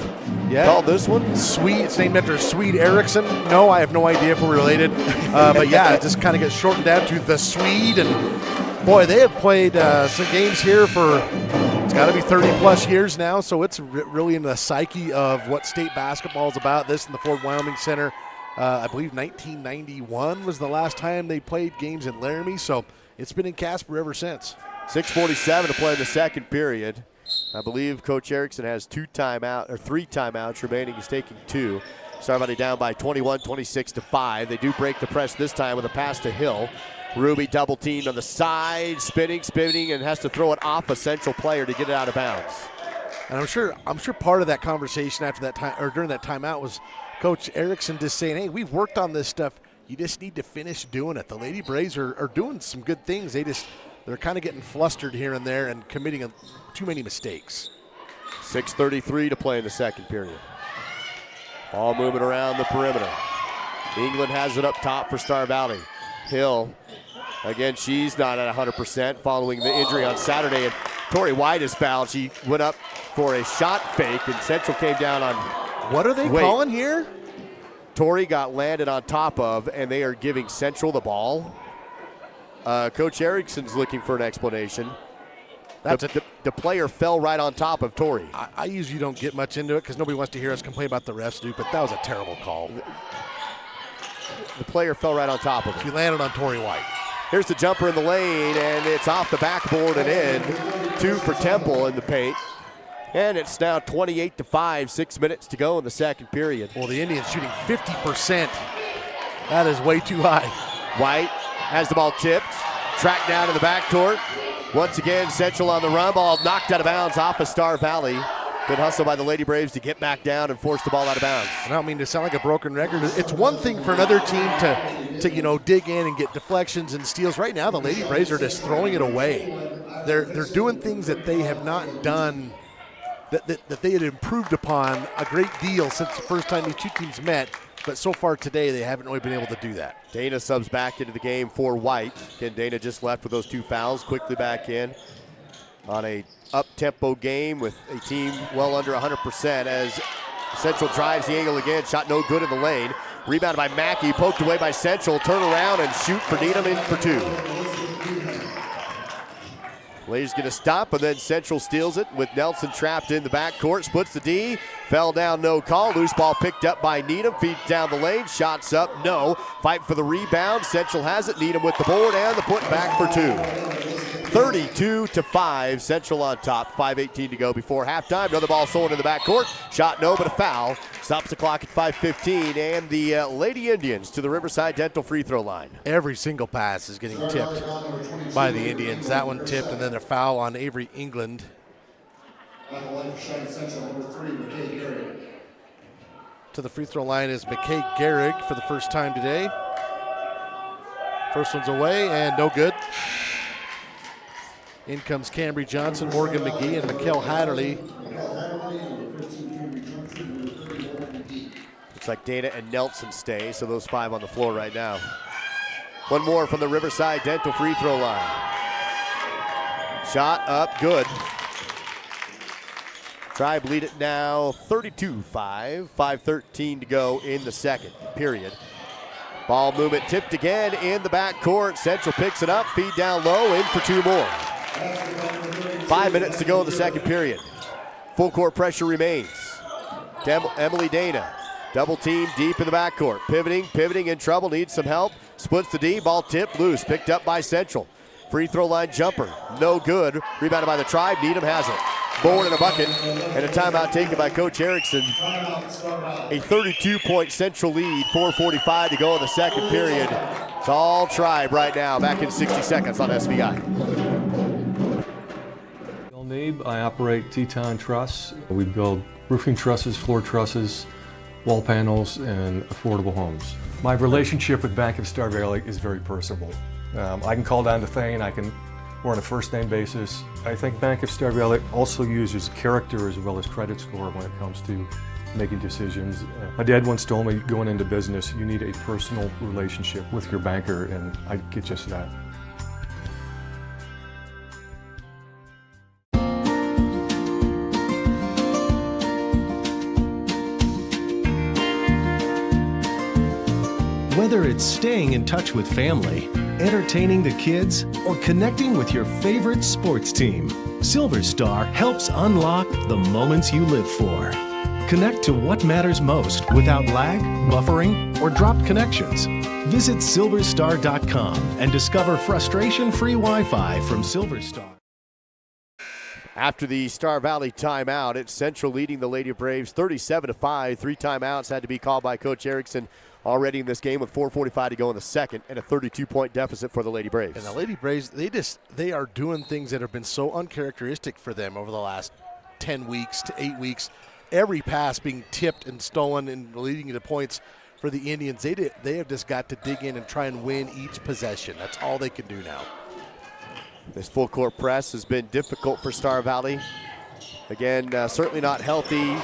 J: called this one?
K: Swede, it's named after Swede Erickson. No, I have no idea if we're related. But yeah, it just kind of gets shortened down to the Swede. And boy, they have played some games here for, it's got to be 30-plus years now, so it's really in the psyche of what state basketball is about. This in the Fort Wyoming Center. I believe 1991 was the last time they played games in Laramie, so it's been in Casper ever since.
J: 6:47 to play in the second period. I believe Coach Erickson has 3 timeouts remaining. He's taking 2. Star Valley down by 21, 26-5. They do break the press this time with a pass to Hill. Ruby double teamed on the side, spinning, and has to throw it off a Central player to get it out of bounds.
K: And I'm sure part of that conversation after that time or during that timeout was Coach Erickson just saying, "Hey, we've worked on this stuff. You just need to finish doing it." The Lady Braves are doing some good things. They're kind of getting flustered here and there and committing too many mistakes.
J: 6:33 to play in the second period. Ball moving around the perimeter. England has it up top for Star Valley. Hill, again, she's not at 100% following the injury on Saturday. And Tori White is fouled. She went up for a shot fake, and Central came down on.
K: What are they calling here?
J: Tori got landed on top of, and they are giving Central the ball. Coach Erickson's looking for an explanation. The player fell right on top of Torrey.
K: I usually don't get much into it because nobody wants to hear us complain about the refs, dude, but that was a terrible call.
J: The player fell right on top of him.
K: He landed on Torrey White.
J: Here's the jumper in the lane, and it's off the backboard and in. 2 for Temple in the paint. And it's now 28-5, 6 minutes to go in the second period.
K: Well, the Indians shooting 50%. That is way too high.
J: White has the ball tipped, tracked down to the backcourt. Once again, Central on the run, ball knocked out of bounds off of Star Valley. Good hustle by the Lady Braves to get back down and force the ball out of bounds.
K: I don't mean to sound like a broken record. It's one thing for another team to dig in and get deflections and steals. Right now, the Lady Braves are just throwing it away. They're doing things that they have not done, that they had improved upon a great deal since the first time these two teams met. But so far today, they haven't really been able to do that.
J: Dana subs back into the game for White. Again, Dana just left with those 2 fouls, quickly back in on a up-tempo game with a team well under 100% as Central drives the angle again. Shot no good in the lane. Rebounded by Mackey, poked away by Central. Turn around and shoot for Needham, in for 2. Ladies going to stop, and then Central steals it with Nelson trapped in the backcourt. Splits the D, fell down, no call. Loose ball picked up by Needham, feeds down the lane, shots up, no. Fight for the rebound, Central has it. Needham with the board and the put back for 2. 32-5, Central on top. 5:18 to go before halftime. Another ball stolen in the backcourt. Shot no, but a foul. Stops the clock at 5:15, and the Lady Indians to the Riverside Dental free throw line.
K: Every single pass is getting tipped by the Indians. That one tipped, and then a foul on Avery England. To the free throw line is McKay Gehrig for the first time today. First one's away and no good. In comes Cambry Johnson, Morgan McGee, and Mikkel Hatterley.
J: Looks like Dana and Nelson stay, so those 5 on the floor right now. One more from the Riverside Dental free throw line. Shot up, good. Tribe lead it now 32-5, 5:13 to go in the second period. Ball movement tipped again in the backcourt. Central picks it up, feed down low, in for 2 more. 5 minutes to go in the second period. Full court pressure remains. Emily Dana, double team deep in the backcourt. Pivoting in trouble, needs some help. Splits the D, ball tipped loose, picked up by Central. Free throw line jumper, no good. Rebounded by the Tribe, Needham has it. Board and a bucket, and a timeout taken by Coach Erickson. A 32-point Central lead, 4:45 to go in the second period. It's all Tribe right now, back in 60 seconds on SVI.
M: I operate Teton Truss. We build roofing trusses, floor trusses, wall panels, and affordable homes. My relationship with Bank of Star Valley is very personable. I can call down to Thane, we're on a first name basis. I think Bank of Star Valley also uses character as well as credit score when it comes to making decisions. My dad once told me, going into business, you need a personal relationship with your banker, and I get just that.
N: Whether it's staying in touch with family, entertaining the kids, or connecting with your favorite sports team, Silver Star helps unlock the moments you live for. Connect to what matters most without lag, buffering, or dropped connections. Visit silverstar.com and discover frustration-free Wi-Fi from Silver Star.
J: After the Star Valley timeout, it's Central leading the Lady Braves 37-5. 3 timeouts had to be called by Coach Erickson already in this game with 4:45 to go in the second, and a 32-point deficit for the Lady Braves.
K: And the Lady Braves, they are doing things that have been so uncharacteristic for them over the last 10 weeks to 8 weeks. Every pass being tipped and stolen and leading to points for the Indians. They have just got to dig in and try and win each possession. That's all they can do now.
J: This full court press has been difficult for Star Valley. Again, certainly not healthy.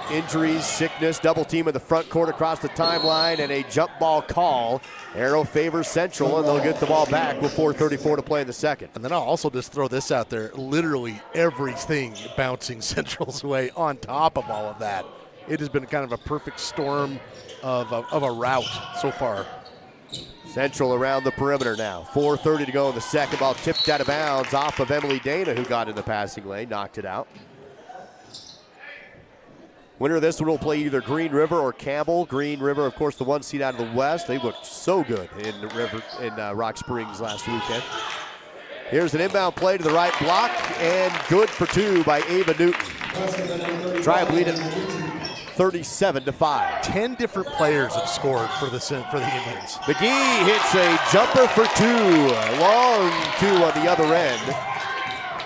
J: Injuries, sickness, double team in the front court across the timeline, and a jump ball call. Arrow favors Central, and they'll get the ball back with 4:34 to play in the second.
K: And then I'll also just throw this out there. Literally everything bouncing Central's way on top of all of that. It has been kind of a perfect storm of a rout so far.
J: Central around the perimeter now. 4:30 to go in the second. Ball tipped out of bounds off of Emily Dana, who got in the passing lane, knocked it out. Winner of this one will play either Green River or Campbell. Green River, of course, the 1 seed out of the West. They looked so good in Rock Springs last weekend. Here's an inbound play to the right block, and good for 2 by Ava Newton. Tribe lead it 37-5.
K: 10 different players have scored for the Indians.
J: McGee hits a jumper for 2. Long 2 on the other end.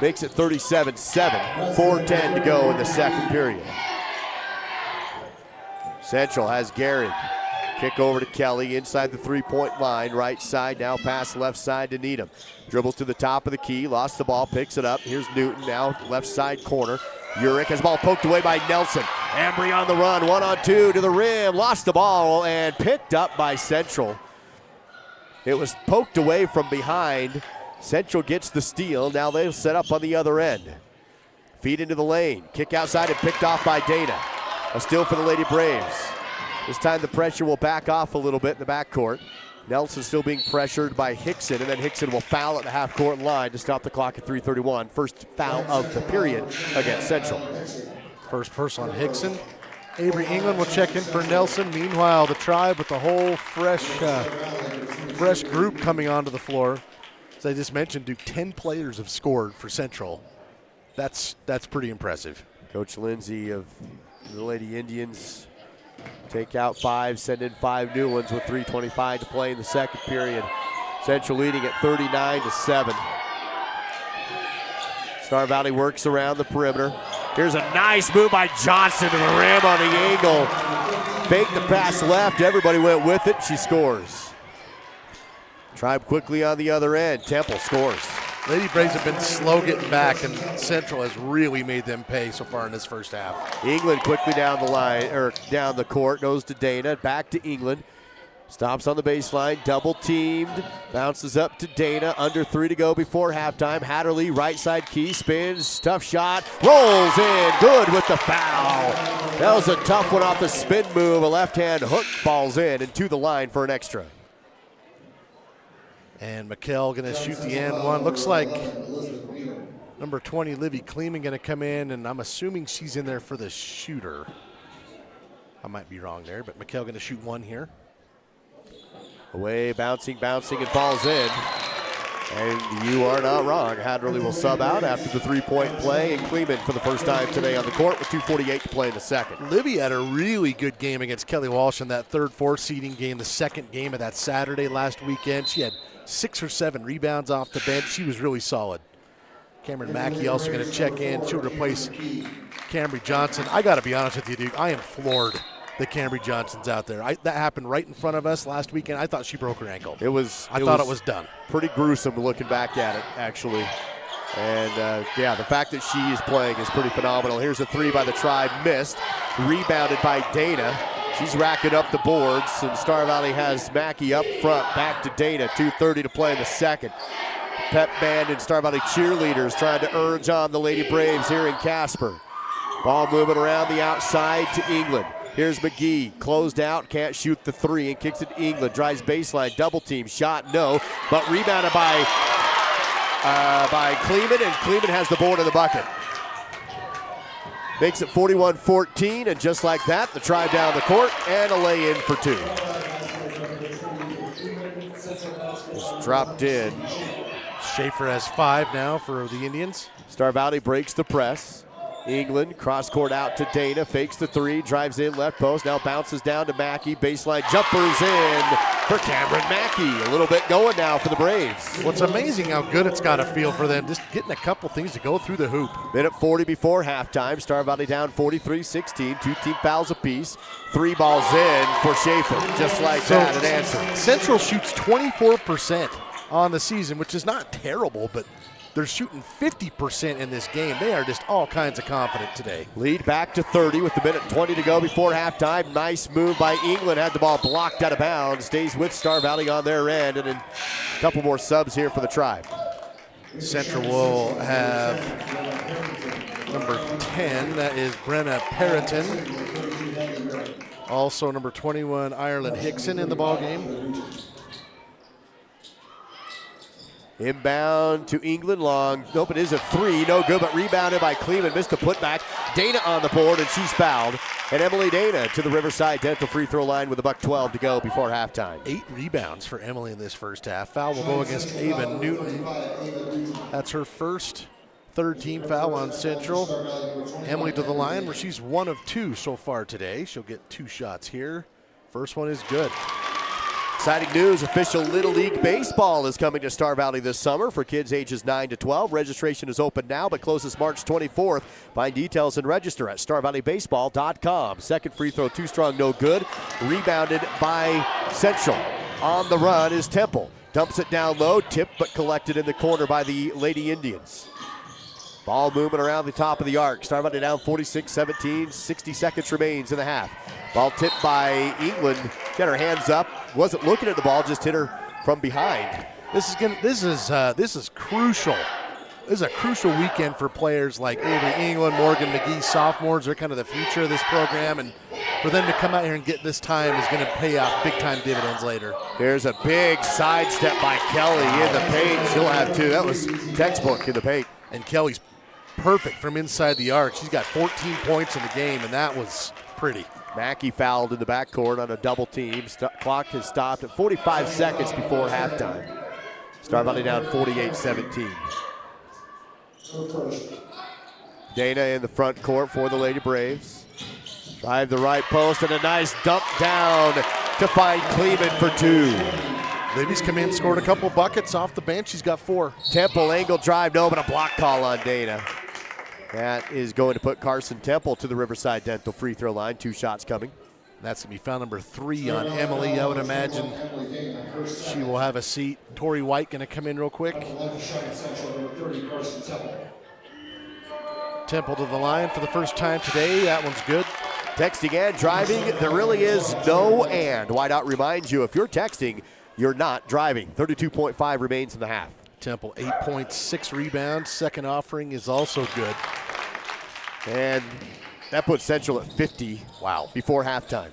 J: Makes it 37-7. 4:10 to go in the second period. Central has Gary. Kick over to Kelly inside the 3-point line. Right side, now pass left side to Needham. Dribbles to the top of the key, lost the ball, picks it up. Here's Newton now, left side corner. Urick has the ball poked away by Nelson. Embry on the run, 1-on-2 to the rim. Lost the ball and picked up by Central. It was poked away from behind. Central gets the steal. Now they'll set up on the other end. Feed into the lane. Kick outside and picked off by Dana. A steal for the Lady Braves. This time the pressure will back off a little bit in the backcourt. Nelson still being pressured by Hickson, and then Hickson will foul at the half-court line to stop the clock at 3:31. First foul of the period against Central.
K: First person on Hickson. Avery England will check in for Nelson. Meanwhile, the Tribe with the whole fresh group coming onto the floor. As I just mentioned, 10 players have scored for Central. That's pretty impressive.
J: Coach Lindsay of the Lady Indians take out 5, send in 5 new ones with 3:25 to play in the second period. Central leading at 39-7. Star Valley works around the perimeter. Here's a nice move by Johnson to the rim on the angle. Faked the pass left, everybody went with it, she scores. Tribe quickly on the other end, Temple scores.
K: Lady Braves have been slow getting back, and Central has really made them pay so far in this first half.
J: England quickly down the line, or down the court, goes to Dana, back to England. Stops on the baseline, double teamed, bounces up to Dana, under 3 to go before halftime. Hatterley, right side key, spins, tough shot, rolls in, good with the foul. That was a tough one off the spin move, a left-hand hook falls in and to the line for an extra.
K: And McKell going to shoot the and one. Looks like number 20, Livy Kleeman, going to come in, and I'm assuming she's in there for the shooter. I might be wrong there, but McKell going to shoot one here.
J: Away, bouncing, and falls in. And you are not wrong. Hatterley will sub out after the 3-point play, and Kleeman for the first time today on the court with 2:48 to play in the second.
K: Livy had a really good game against Kelly Walsh in that 3rd-4th seeding game, the second game of that Saturday last weekend. She had 6 or 7 rebounds off the bench. She was really solid. Cameron Mackey also going to check in. She'll replace Cambry Johnson. I got to be honest with you, dude. I am floored that Cambry Johnson's out there. That happened right in front of us last weekend. I thought she broke her ankle.
J: I
K: thought it was done.
J: Pretty gruesome looking back at it, actually. And, yeah, the fact that she is playing is pretty phenomenal. Here's a 3 by the Tribe, missed. Rebounded by Dana. She's racking up the boards, and Star Valley has Mackey up front. Back to Dana, 2:30 to play in the second. Pep band and Star Valley cheerleaders trying to urge on the Lady Braves here in Casper. Ball moving around the outside to England. Here's McGee, closed out, can't shoot the 3, and kicks it to England. Drives baseline, double team, shot no, but rebounded by Kleeman, and Kleeman has the board in the bucket. Makes it 41-14, and just like that, the Tribe down the court, and a lay-in for 2. Just dropped in.
K: Schaefer has 5 now for the Indians.
J: Star Valley breaks the press. England, cross court out to Dana, fakes the 3, drives in left post, now bounces down to Mackey, baseline jumpers in for Cameron Mackey. A little bit going now for the Braves.
K: What's amazing how good it's got to feel for them, just getting a couple things to go through the hoop.
J: Minute 40 before halftime, Star Valley down 43-16, 2 team fouls apiece. 3 balls in for Schaefer, just like that, an answer.
K: Central shoots 24% on the season, which is not terrible, but they're shooting 50% in this game. They are just all kinds of confident today.
J: Lead back to 30 with the minute 20 to go before halftime. Nice move by England. Had the ball blocked out of bounds. Stays with Star Valley on their end. And then a couple more subs here for the Tribe.
K: Central will have number 10. That is Brenna Perriton. Also number 21, Ireland Hickson in the ball game.
J: Inbound to England, long. Nope, it is a three. No good, but rebounded by Kleeman. Missed a putback. Dana on the board, and she's fouled. And Emily Dana to the Riverside Dental free throw line with $1:12 to go before halftime.
K: 8 rebounds for Emily in this first half. Foul will go against Ava Newton. That's her first third-team foul on Central. Emily to the line where she's 1 of 2 so far today. She'll get 2 shots here. First one is good.
J: Exciting news, official Little League Baseball is coming to Star Valley this summer for kids ages 9 to 12. Registration is open now but closes March 24th. Find details and register at starvalleybaseball.com. Second free throw, too strong, no good. Rebounded by Central. On the run is Temple. Dumps it down low, tipped but collected in the corner by the Lady Indians. Ball moving around the top of the arc. Star Valley down 46-17, 60 seconds remains in the half. Ball tipped by England. Got her hands up. Wasn't looking at the ball, just hit her from behind.
K: This is crucial. This is a crucial weekend for players like Avery England, Morgan McGee, sophomores. They're kind of the future of this program, and for them to come out here and get this time is going to pay off big-time dividends later.
J: There's a big sidestep by Kelly in the paint. She'll have 2. That was textbook in the paint.
K: And Kelly's perfect from inside the arc. She's got 14 points in the game, and that was pretty.
J: Mackey fouled in the backcourt on a double team. Clock has stopped at 45 seconds before halftime. Star Valley down 48-17. Dana in the front court for the Lady Braves. Drive the right post and a nice dump down to find Kleeman for 2.
K: Libby's come in, scored a couple buckets off the bench. She's got 4.
J: Temple angle drive, no, but a block call on Dana. That is going to put Carson Temple to the Riverside Dental free throw line. 2 shots coming.
K: That's going to be foul number 3 on Emily. I would imagine she will have a seat. Tori White going to come in real quick. Temple to the line for the first time today. That one's good.
J: Texting and driving, there really is no and. Whiteout reminds you, if you're texting, you're not driving. 32.5 remains in the half.
K: Temple 8 points, 6 rebounds. Second offering is also good.
J: And that puts Central at 50. Wow. Before halftime.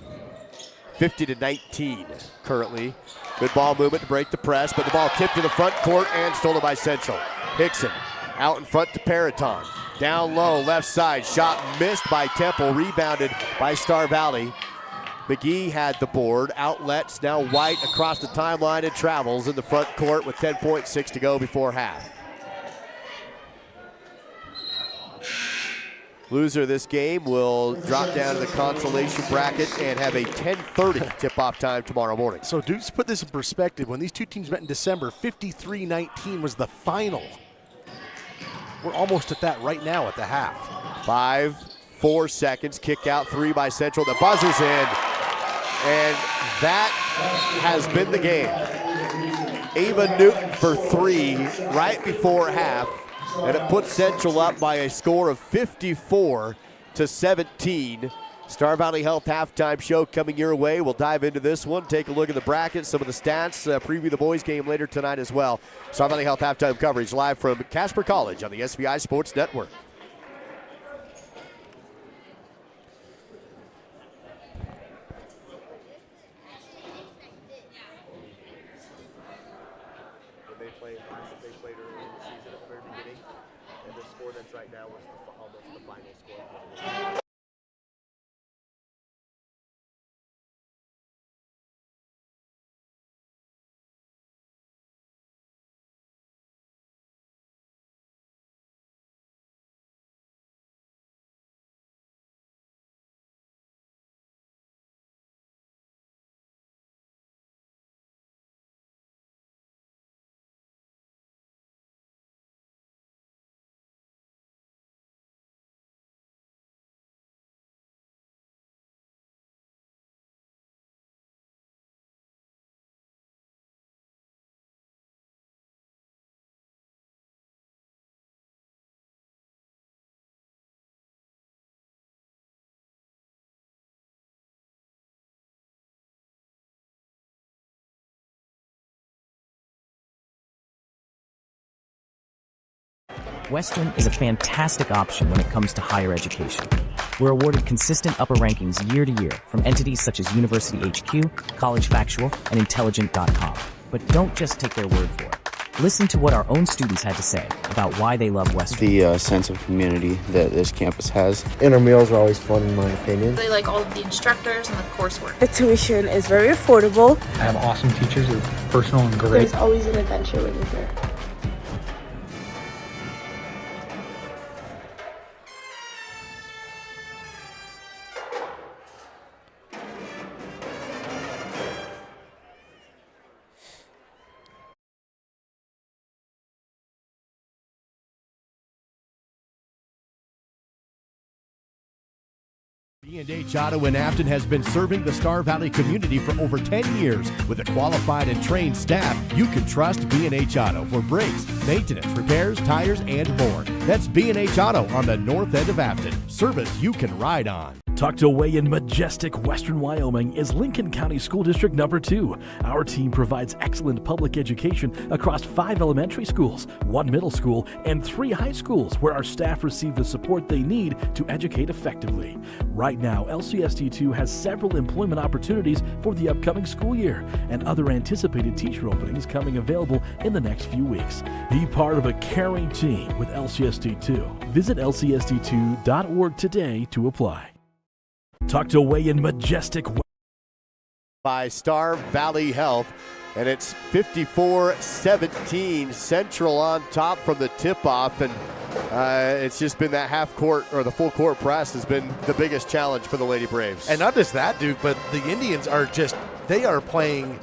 J: 50-19 currently. Good ball movement to break the press, but the ball tipped to the front court and stolen by Central. Hickson out in front to Periton. Down low, left side. Shot missed by Temple. Rebounded by Star Valley. McGee had the board. Outlets now White across the timeline and travels in the front court with 10.6 to go before half. Loser of this game will drop down to the consolation bracket and have a 10:30 tip-off time tomorrow morning.
K: So Duke's put this in perspective. When these two teams met in December, 53-19 was the final. We're almost at that right now at the half.
J: 4 seconds, kick out 3 by Central. The buzzer's in, and that has been the game. Ava Newton for 3 right before half, and it puts Central up by a score of 54-17. Star Valley Health halftime show coming your way. We'll dive into this one, take a look at the bracket, some of the stats, preview the boys game later tonight as well. Star Valley Health halftime coverage live from Casper College on the SVI Sports Network. They played early in the season at the very beginning, and the score that's right now was almost the final score.
O: Western is a fantastic option when it comes to higher education. We're awarded consistent upper rankings year to year from entities such as University HQ, College Factual, and Intelligent.com. But don't just take their word for it. Listen to what our own students had to say about why they love Western.
P: The sense of community that this campus has.
Q: Intramurals are always fun in my opinion.
R: They like all of the instructors and the coursework.
S: The tuition is very affordable.
T: I have awesome teachers who are personal and great.
U: There's always an adventure when you're here.
A: B&H Auto in Afton has been serving the Star Valley community for over 10 years. With a qualified and trained staff, you can trust B&H Auto for brakes, maintenance, repairs, tires, and more. That's B&H Auto on the north end of Afton. Service you can ride on.
I: Tucked away in majestic western Wyoming is Lincoln County School District Number 2. Our team provides excellent public education across 5 elementary schools, 1 middle school, and 3 high schools where our staff receive the support they need to educate effectively. Right now, LCSD2 has several employment opportunities for the upcoming school year and other anticipated teacher openings coming available in the next few weeks. Be part of a caring team with LCSD2. Visit lcsd2.org today to apply. Tucked away in majestic
J: by Star Valley Health, and it's 54-17 Central on top from the tip-off, and it's just been that half court or the full court press has been the biggest challenge for the Lady Braves.
K: And not just that, Duke, but the Indians they are playing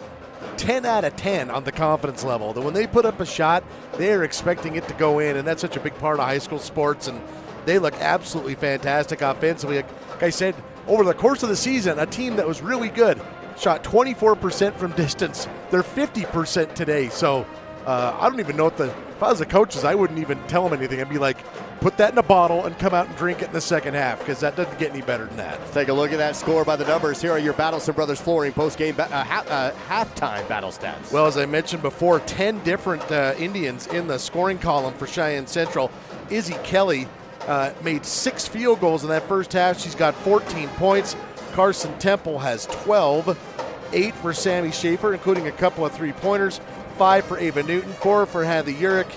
K: 10 out of 10 on the confidence level. That when they put up a shot, they're expecting it to go in, and that's such a big part of high school sports, and they look absolutely fantastic offensively. Like I said, over the course of the season, a team that was really good shot 24% from distance. They're 50% today. So I don't even know if I was the coaches, I wouldn't even tell them anything. I'd be like, put that in a bottle and come out and drink it in the second half, because that doesn't get any better than that.
J: Let's take a look at that score by the numbers. Here are your Battleson Brothers Flooring post-game halftime battle stats.
K: Well, as I mentioned before, 10 different Indians in the scoring column for Cheyenne Central. Izzy Kelly made 6 field goals in that first half. She's got 14 points. Carson Temple has 12. 8 for Sammy Schaefer, including a couple of 3-pointers. 5 for Ava Newton. 4 for Hadley Urich.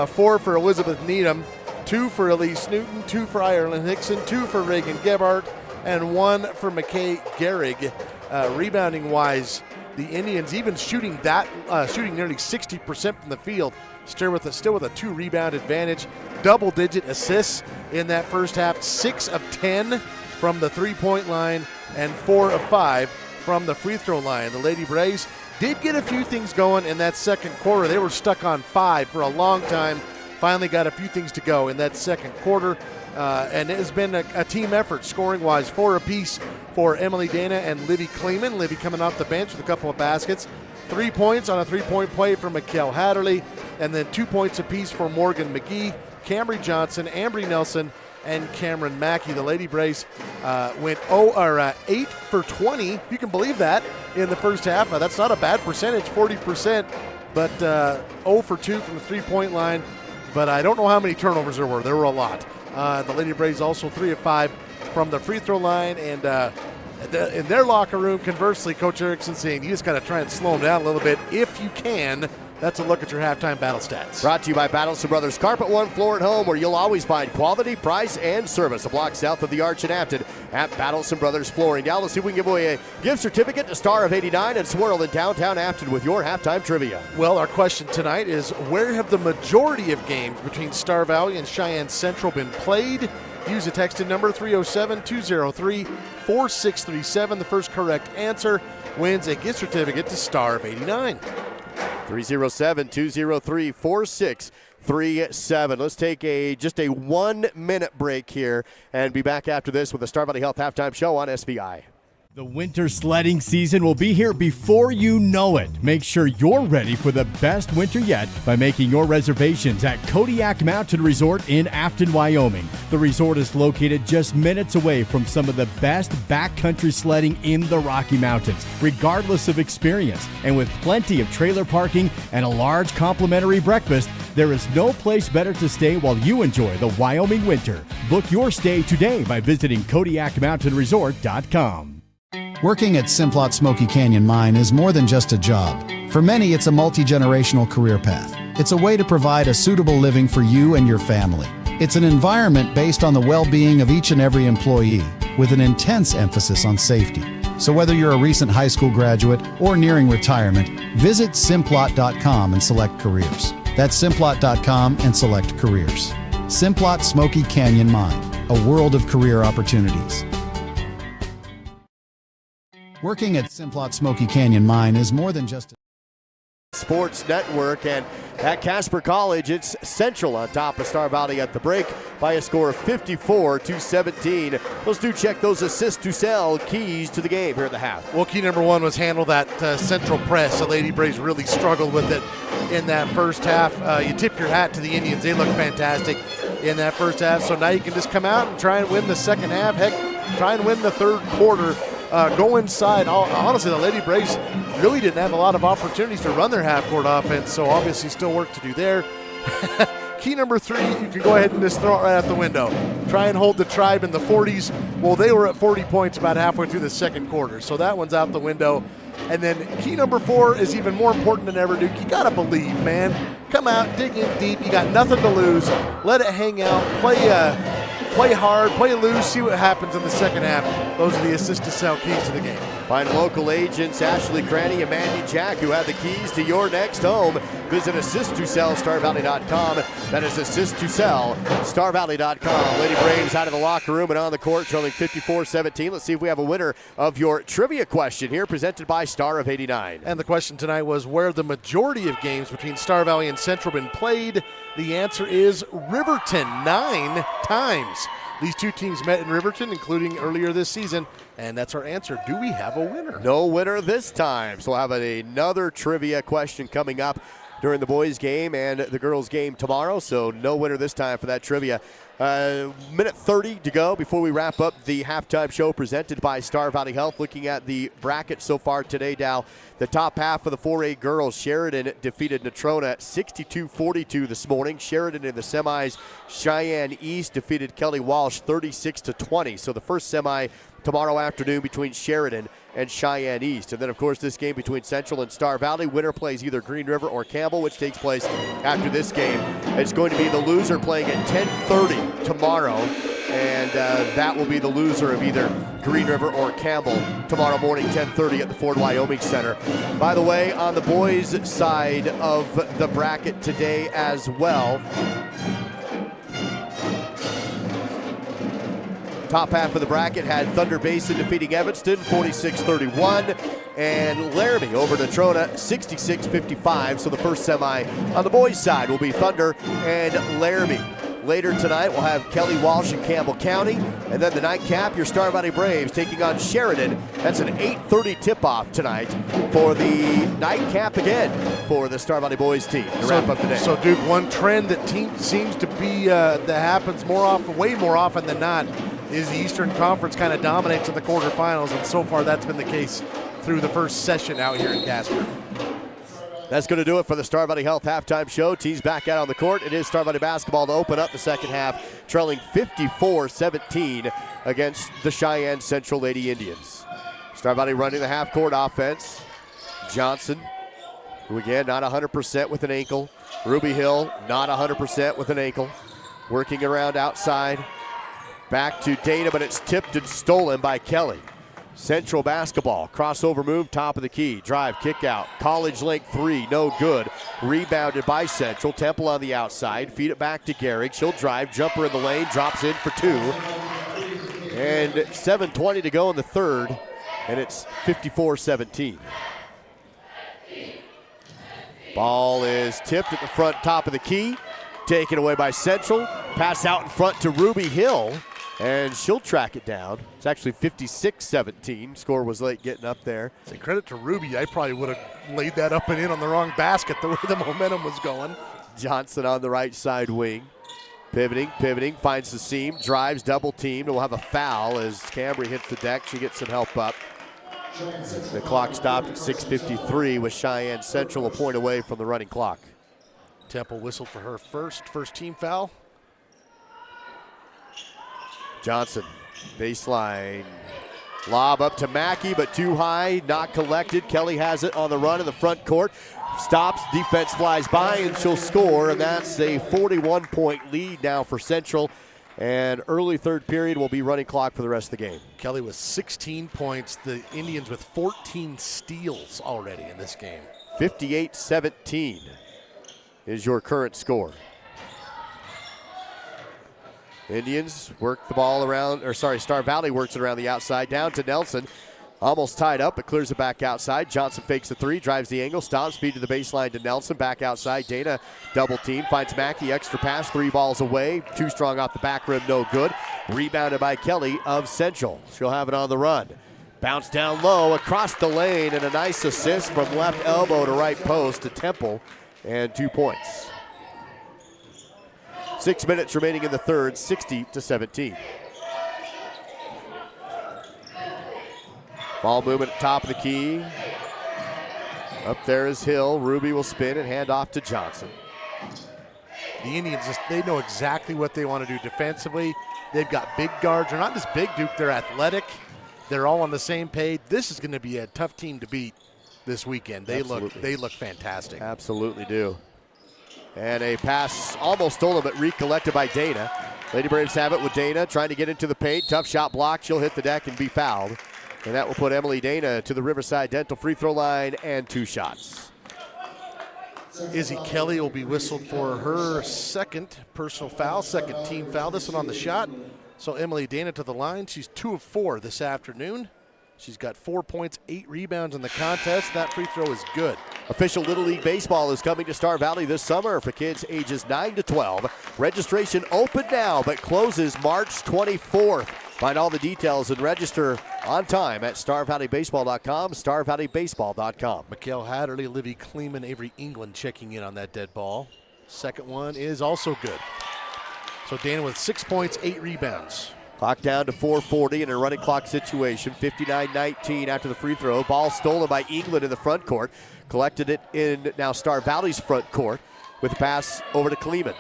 K: 4 for Elizabeth Needham. 2 for Elise Newton. 2 for Ireland Hickson. 2 for Reagan Gebhardt. And 1 for McKay Gehrig. Rebounding-wise, the Indians even shooting nearly 60% from the field, still with a 2-rebound advantage. Double-digit assists in that first half, 6 of 10 from the 3-point line and 4 of 5 from the free throw line. The Lady Braves did get a few things going in that second quarter. They were stuck on 5 for a long time. Finally got a few things to go in that second quarter. And it has been a team effort scoring-wise, 4 apiece for Emily Dana and Livy Kleeman. Livy coming off the bench with a couple of baskets. 3 points on a 3-point play for Mikkel Hatterley, and then 2 points apiece for Morgan McGee, Camry Johnson, Ambry Nelson, and Cameron Mackey. The Lady Braves went 8 for 20. You can believe that in the first half. That's not a bad percentage, 40%, but 0 for 2 from the 3-point line. But I don't know how many turnovers there were. There were a lot. The Lady Braves also 3 of 5 from the free throw line, and in their locker room, conversely, Coach Erickson saying you just got to try and slow them down a little bit if you can. That's a look at your halftime battle stats.
J: Brought to you by Battleson Brothers Carpet One Floor and Home, where you'll always find quality, price, and service. A block south of the Arch in Afton at Battleson Brothers Flooring. Now let's see if we can give away a gift certificate to Star of 89 and Swirl in downtown Afton with your halftime trivia.
K: Well, our question tonight is, where have the majority of games between Star Valley and Cheyenne Central been played? Use the texted number 307-203-4637. The first correct answer wins a gift certificate to Star of 89.
J: 307-203-4637. Let's take just a 1-minute break here and be back after this with the Star Valley Health Halftime Show on SVI.
A: The winter sledding season will be here before you know it. Make sure you're ready for the best winter yet by making your reservations at Kodiak Mountain Resort in Afton, Wyoming. The resort is located just minutes away from some of the best backcountry sledding in the Rocky Mountains, regardless of experience. And with plenty of trailer parking and a large complimentary breakfast, there is no place better to stay while you enjoy the Wyoming winter. Book your stay today by visiting KodiakMountainResort.com.
B: Working at Simplot Smoky Canyon Mine is more than just a job. For many, it's a multi-generational career path. It's a way to provide a suitable living for you and your family. It's an environment based on the well-being of each and every employee, with an intense emphasis on safety. So whether you're a recent high school graduate or nearing retirement, visit Simplot.com and select careers. That's Simplot.com and select careers. Simplot Smoky Canyon Mine, a world of career opportunities. Working at Simplot Smoky Canyon Mine is more than just a
J: Sports Network, and at Casper College, it's Central on top of Star Valley at the break by a score of 54-17. Let's check those assists to sell keys to the game here at the half.
K: Well, key number one was handle that Central press. The Lady Braves really struggled with it in that first half. You tip your hat to the Indians. They look fantastic in that first half. So now you can just come out and try and win the second half. Heck, try and win the third quarter. Go inside. Honestly, the Lady Braves really didn't have a lot of opportunities to run their half-court offense, so obviously still work to do there. Key number three, you can go ahead and just throw it right out the window. Try and hold the Tribe in the 40s. Well, they were at 40 points about halfway through the second quarter, so that one's out the window. And then key number four is even more important than ever, Duke. You got to believe, man. Come out, dig in deep. You got nothing to lose. Let it hang out. Play hard, play loose, see what happens in the second half. Those are the assist to sell keys to the game.
J: Find local agents Ashley Cranny and Mandy Jack who have the keys to your next home. Visit assist2sellstarvalley.com. That is assist2sellstarvalley.com. Lady Braves out of the locker room and on the court, trailing 54-17. Let's see if we have a winner of your trivia question here, presented by Star of 89.
K: And the question tonight was where the majority of games between Star Valley and Central been played. The answer is Riverton, 9 times. These two teams met in Riverton, including earlier this season, and that's our answer. Do we have a winner?
J: No winner this time. So we'll have another trivia question coming up during the boys' game and the girls' game tomorrow. So no winner this time for that trivia. Minute 30 to go before we wrap up the halftime show presented by Star Valley Health. Looking at the bracket so far today, Dow. The top half of the 4A girls, Sheridan defeated Natrona 62-42 this morning. Sheridan in the semis, Cheyenne East defeated Kelly Walsh 36-20. So the first semi tomorrow afternoon between Sheridan and Cheyenne East. And then, of course, this game between Central and Star Valley. Winner plays either Green River or Campbell, which takes place after this game. It's going to be the loser playing at 10:30 tomorrow. And that will be the loser of either Green River or Campbell tomorrow morning, 10:30 at the Ford Wyoming Center. By the way, on the boys' side of the bracket today as well, top half of the bracket had Thunder Basin defeating Evanston 46-31, and Laramie over Natrona 66-55. So the first semi on the boys' side will be Thunder and Laramie. Later tonight, we'll have Kelly Walsh and Campbell County. And then the nightcap, your Star Valley Braves taking on Sheridan. That's an 8:30 tip-off tonight for the nightcap again for the Star Valley boys team to wrap up the day.
K: So, Duke, one trend that seems to be that happens way more often than not is the Eastern Conference kind of dominates in the quarterfinals. And so far, that's been the case through the first session out here in Casper.
J: That's going to do it for the Star Valley Health halftime show. Teams back out on the court. It is Star Valley basketball to open up the second half, trailing 54-17 against the Cheyenne Central Lady Indians. Star Valley running the half-court offense. Johnson, who again not 100% with an ankle. Ruby Hill, not 100% with an ankle. Working around outside. Back to Dana, but it's tipped and stolen by Kelly. Central basketball, crossover move, top of the key, drive, kick out, college length three, no good. Rebounded by Central, Temple on the outside, feed it back to Garrick. She'll drive, jumper in the lane, drops in for two. And 7:20 to go in the third, and it's 54-17. Ball is tipped at the front, top of the key, taken away by Central. Pass out in front to Ruby Hill. And she'll track it down. It's actually 56-17. Score was late getting up there.
K: Say credit to Ruby. I probably would have laid that up and in on the wrong basket the way the momentum was going.
J: Johnson on the right side wing. Pivoting, finds the seam, drives, double teamed. We'll have a foul as Cambry hits the deck. She gets some help up. The clock stopped at 6:53 with Cheyenne Central a point away from the running clock.
K: Temple whistled for her first team foul.
J: Johnson, baseline, Lob up to Mackey, but too high, not collected. Kelly has it on the run in the front court. Stops, defense flies by, and she'll score, and that's a 41-point lead now for Central. And early third period will be running clock for the rest of the game.
K: Kelly with 16 points. The Indians with 14 steals already in this game.
J: 58-17 is your current score. Indians work the ball around, Star Valley works it around the outside, down to Nelson. Almost tied up, but clears it back outside. Johnson fakes the three, drives the angle, stops, feed to the baseline to Nelson. Back outside, Dana double team, finds Mackey, extra pass, 3 balls away. Too strong off the back rim, no good. Rebounded by Kelly of Central. She'll have it on the run. Bounce down low, across the lane, and a nice assist from left elbow to right post to Temple, and 2 points. 6 minutes remaining in the third, 60-17. Ball movement at top of the key. Up there is Hill. Ruby will spin and hand off to Johnson.
K: The Indians, they know exactly what they want to do defensively. They've got big guards. They're not just big, Duke. They're athletic. They're all on the same page. This is going to be a tough team to beat this weekend. They look fantastic.
J: Absolutely do. And a pass almost stolen, but recollected by Dana. Lady Braves have it with Dana trying to get into the paint. Tough shot block. She'll hit the deck and be fouled. And that will put Emily Dana to the Riverside Dental free throw line and 2 shots.
K: Izzy Kelly will be whistled for her second personal foul, second team foul. This one on the shot. So Emily Dana to the line. She's 2 of 4 this afternoon. She's got 4 points, 8 rebounds in the contest. That free throw is good.
J: Official Little League Baseball is coming to Star Valley this summer for kids ages 9 to 12. Registration open now, but closes March 24th. Find all the details and register on time at StarValleyBaseball.com, StarValleyBaseball.com.
K: Mikhail Hatterley, Livy Kleeman, Avery England checking in on that dead ball. Second one is also good. So Dana with 6 points, 8 rebounds.
J: Clock down to 4:40 in a running clock situation. 59-19 after the free throw. Ball stolen by England in the front court. Collected it in now Star Valley's front court with a pass over to Kleeman.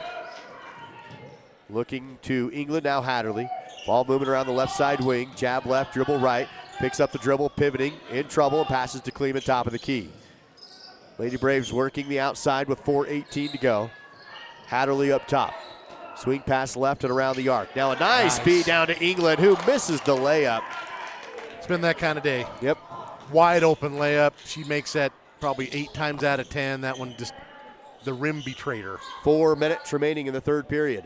J: Looking to England now Hatterley. Ball moving around the left side wing. Jab left, dribble right. Picks up the dribble, pivoting, in trouble, and passes to Kleeman, top of the key. Lady Braves working the outside with 4:18 to go. Hatterley up top. Swing pass left and around the arc. Now a nice feed down to England, who misses the layup.
K: It's been that kind of day.
J: Yep.
K: Wide open layup. She makes that probably 8 times out of 10. That one just, the rim betrayed her.
J: 4 minutes remaining in the third period.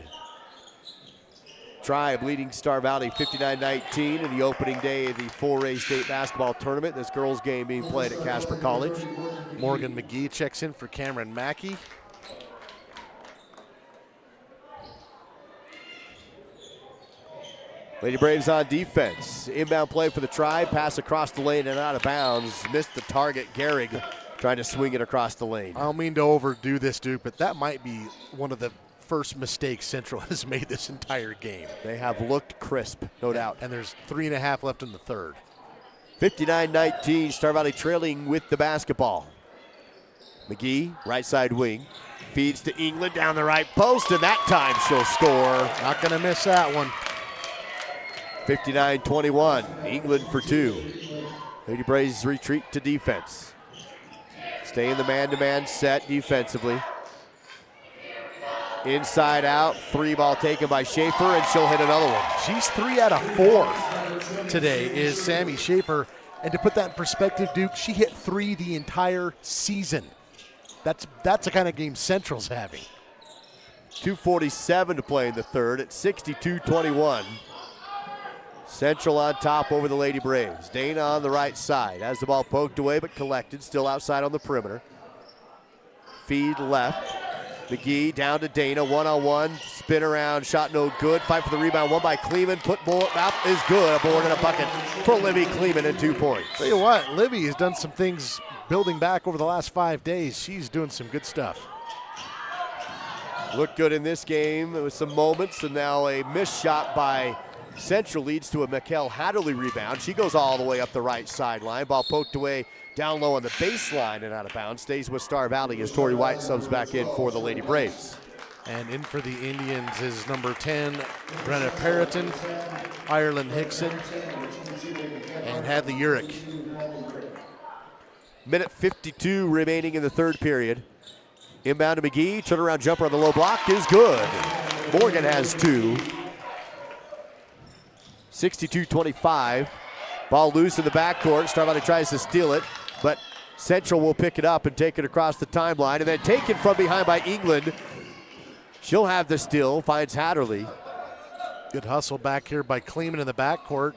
J: Tribe leading Star Valley 59-19 in the opening day of the 4A state basketball tournament. This girls game being played at Casper College.
K: Morgan McGee checks in for Cameron Mackey.
J: Lady Braves on defense. Inbound play for the Tribe. Pass across the lane and out of bounds. Missed the target. Gehrig trying to swing it across the lane.
K: I don't mean to overdo this, Duke, but that might be one of the first mistakes Central has made this entire game.
J: They have looked crisp, no doubt.
K: And there's 3.5 left in the third.
J: 59-19, Star Valley trailing with the basketball. McGee, right side wing, feeds to England down the right post, and that time she'll score.
K: Not going to miss that one.
J: 59-21, England for 2. Lady Braves retreat to defense. Stay in the man-to-man set defensively. Inside out, 3 ball taken by Schaefer, and she'll hit another one.
K: She's 3 out of 4 today is Sammy Schaefer. And to put that in perspective, Duke, she hit 3 the entire season. That's the kind of game Central's having.
J: 2:47 to play in the third at 62-21. Central on top over the Lady Braves. Dana on the right side. Has the ball poked away but collected. Still outside on the perimeter. Feed left. McGee down to Dana. One-on-one. Spin around. Shot no good. Fight for the rebound. One by Kleeman. Put ball up is good. A board and a bucket for Livy Kleeman and 2 points.
K: Tell you what, Livy has done some things building back over the last 5 days. She's doing some good stuff.
J: Looked good in this game with some moments, and now a missed shot by Central leads to a Mikhail Hatterley rebound. She goes all the way up the right sideline. Ball poked away down low on the baseline and out of bounds. Stays with Star Valley as Tori White subs back in for the Lady Braves.
K: And in for the Indians is number 10, Brenna Perriton, Ireland Hickson, and Hadley Urich.
J: Minute 52 remaining in the third period. Inbound to McGee, turnaround jumper on the low block is good. Morgan has 2. 62-25. Ball loose in the backcourt. Star Valley tries to steal it, but Central will pick it up and take it across the timeline, and then taken from behind by England. She'll have the steal, finds Hatterley.
K: Good hustle back here by Kleeman in the backcourt.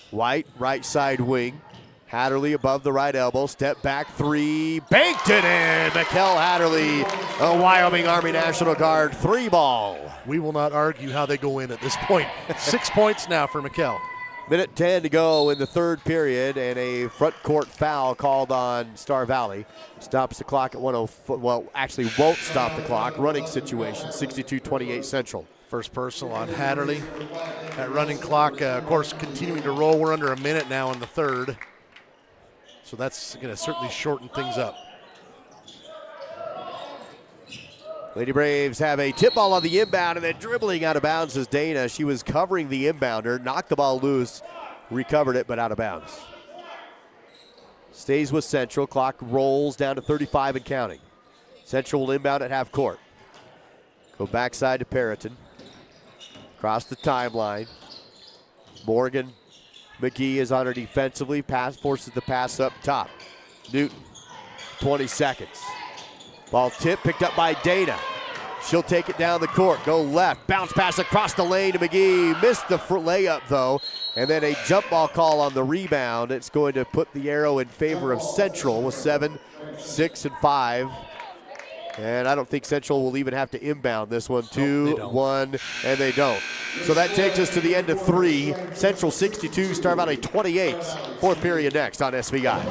J: White, right side wing. Hatterley above the right elbow, step back 3, banked it in. Mikkel Hatterley, a Wyoming Army National Guard 3 ball.
K: We will not argue how they go in at this point. 6 points now for Mikkel.
J: Minute 10 to go in the third period, and a front court foul called on Star Valley. Stops the clock at 1:04. Well, actually won't stop the clock. Running situation, 62-28 Central.
K: First personal on Hatterley. That running clock, of course, continuing to roll. We're under a minute now in the third. So that's going to certainly shorten things up.
J: Lady Braves have a tip ball on the inbound, and then dribbling out of bounds is Dana. She was covering the inbounder, knocked the ball loose, recovered it, but out of bounds. Stays with Central. Clock rolls down to 35 and counting. Central will inbound at half court. Go backside to Perriton. Across the timeline. Morgan McGee is on her defensively. Pass forces the pass up top. Newton, 20 seconds. Ball tip picked up by Dana. She'll take it down the court, go left, bounce pass across the lane to McGee. Missed the layup though, and then a jump ball call on the rebound. It's going to put the arrow in favor of Central with 7, 6, and 5. And I don't think Central will even have to inbound this one. 2, 1, and they don't. So that takes us to the end of 3. Central 62, Star Valley 28. Fourth period next on SVI.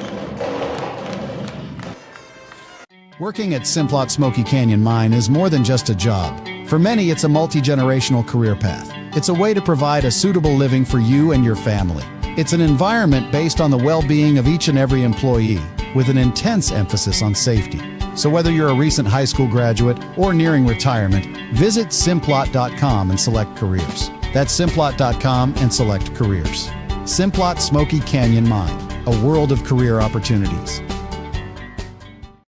B: Working at Simplot Smoky Canyon Mine is more than just a job. For many, it's a multi-generational career path. It's a way to provide a suitable living for you and your family. It's an environment based on the well-being of each and every employee, with an intense emphasis on safety. So whether you're a recent high school graduate or nearing retirement, visit Simplot.com and select careers. That's Simplot.com and select careers. Simplot Smoky Canyon Mine, a world of career opportunities.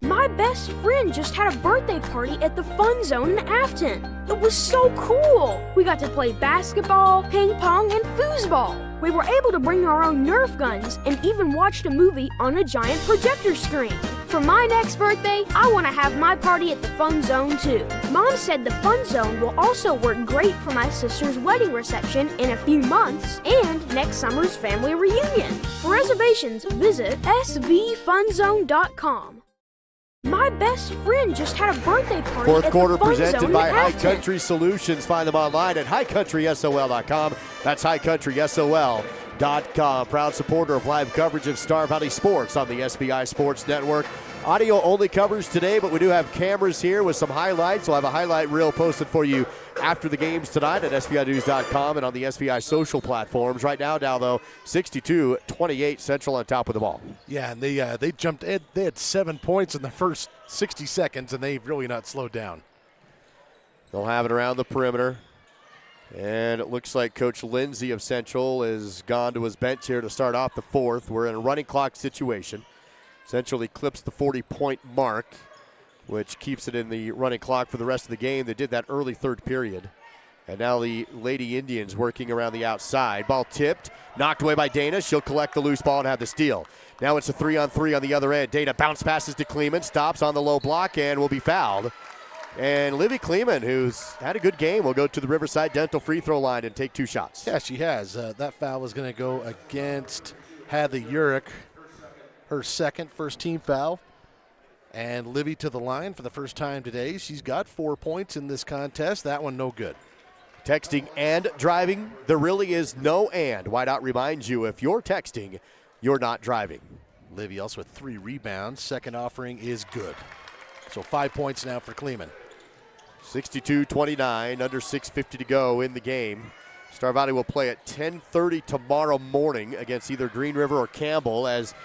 C: My best friend just had a birthday party at the Fun Zone in Afton. It was so cool. We got to play basketball, ping pong, and foosball. We were able to bring our own Nerf guns and even watched a movie on a giant projector screen. For my next birthday, I want to have my party at the Fun Zone too. Mom said the Fun Zone will also work great for my sister's wedding reception in a few months and next summer's family reunion. For reservations, visit svfunzone.com. My best friend just had a birthday party
J: Fourth
C: at
J: quarter
C: the Fun
J: presented
C: Zone
J: by
C: in
J: High
C: Afton.
J: Country Solutions. Find them online at highcountrysol.com. That's highcountrysol.com. Proud supporter of live coverage of Star Valley Sports on the SBI Sports Network. Audio only covers today, but we do have cameras here with some highlights. We'll have a highlight reel posted for you after the games tonight at SBInews.com and on the SBI social platforms. Right now, Dow, though, 62-28, Central on top of the ball.
K: Yeah, and they jumped. They had 7 points in the first 60 seconds, and they've really not slowed down.
J: They'll have it around the perimeter. And it looks like Coach Lindsay of Central has gone to his bench here to start off the fourth. We're in a running clock situation. Central eclipsed the 40-point mark, which keeps it in the running clock for the rest of the game. They did that early third period. And now the Lady Indians working around the outside. Ball tipped, knocked away by Dana. She'll collect the loose ball and have the steal. Now it's a 3-on-3 on the other end. Dana bounce passes to Kleeman, stops on the low block and will be fouled. And Livy Kleeman, who's had a good game, will go to the Riverside Dental free throw line and take 2 shots.
K: Yeah, she has. That foul was going to go against Hadley Urich, her first team foul. And Livy to the line for the first time today. She's got 4 points in this contest. That one no good.
J: Texting and driving, there really is no and. Whiteout reminds you, if you're texting, you're not driving.
K: Livy also with 3 rebounds. Second offering is good. So 5 points now for Kleeman.
J: 62-29, under 6:50 to go in the game. Star Valley will play at 10:30 tomorrow morning against either Green River or Campbell as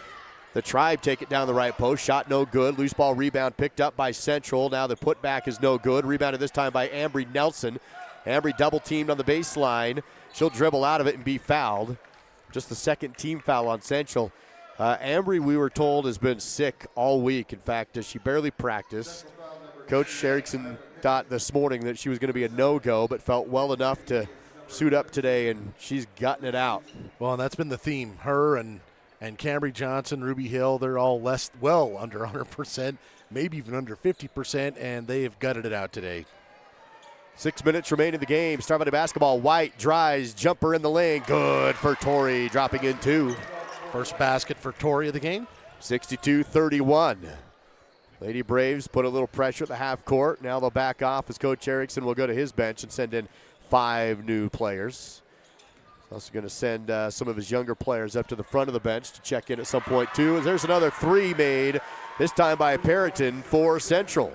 J: The Tribe take it down the right post. Shot no good. Loose ball rebound picked up by Central. Now the putback is no good. Rebounded this time by Ambry Nelson. Ambry double teamed on the baseline. She'll dribble out of it and be fouled. Just the second team foul on Central. Ambry, we were told, has been sick all week. In fact, she barely practiced. Coach Erickson thought this morning that she was going to be a no-go, but felt well enough to suit up today, and she's gotten it out.
K: Well, and that's been the theme. Her and Cambry Johnson, Ruby Hill, they're all well under 100%, maybe even under 50%, and they have gutted it out today.
J: 6 minutes remain in the game. Star Valley basketball. White drives, jumper in the lane. Good for Torrey, dropping in 2.
K: First basket for Torrey of the game.
J: 62-31. Lady Braves put a little pressure at the half court. Now they'll back off as Coach Erickson will go to his bench and send in 5 new players. He's also going to send some of his younger players up to the front of the bench to check in at some point too. There's another 3 made, this time by Perriton for Central.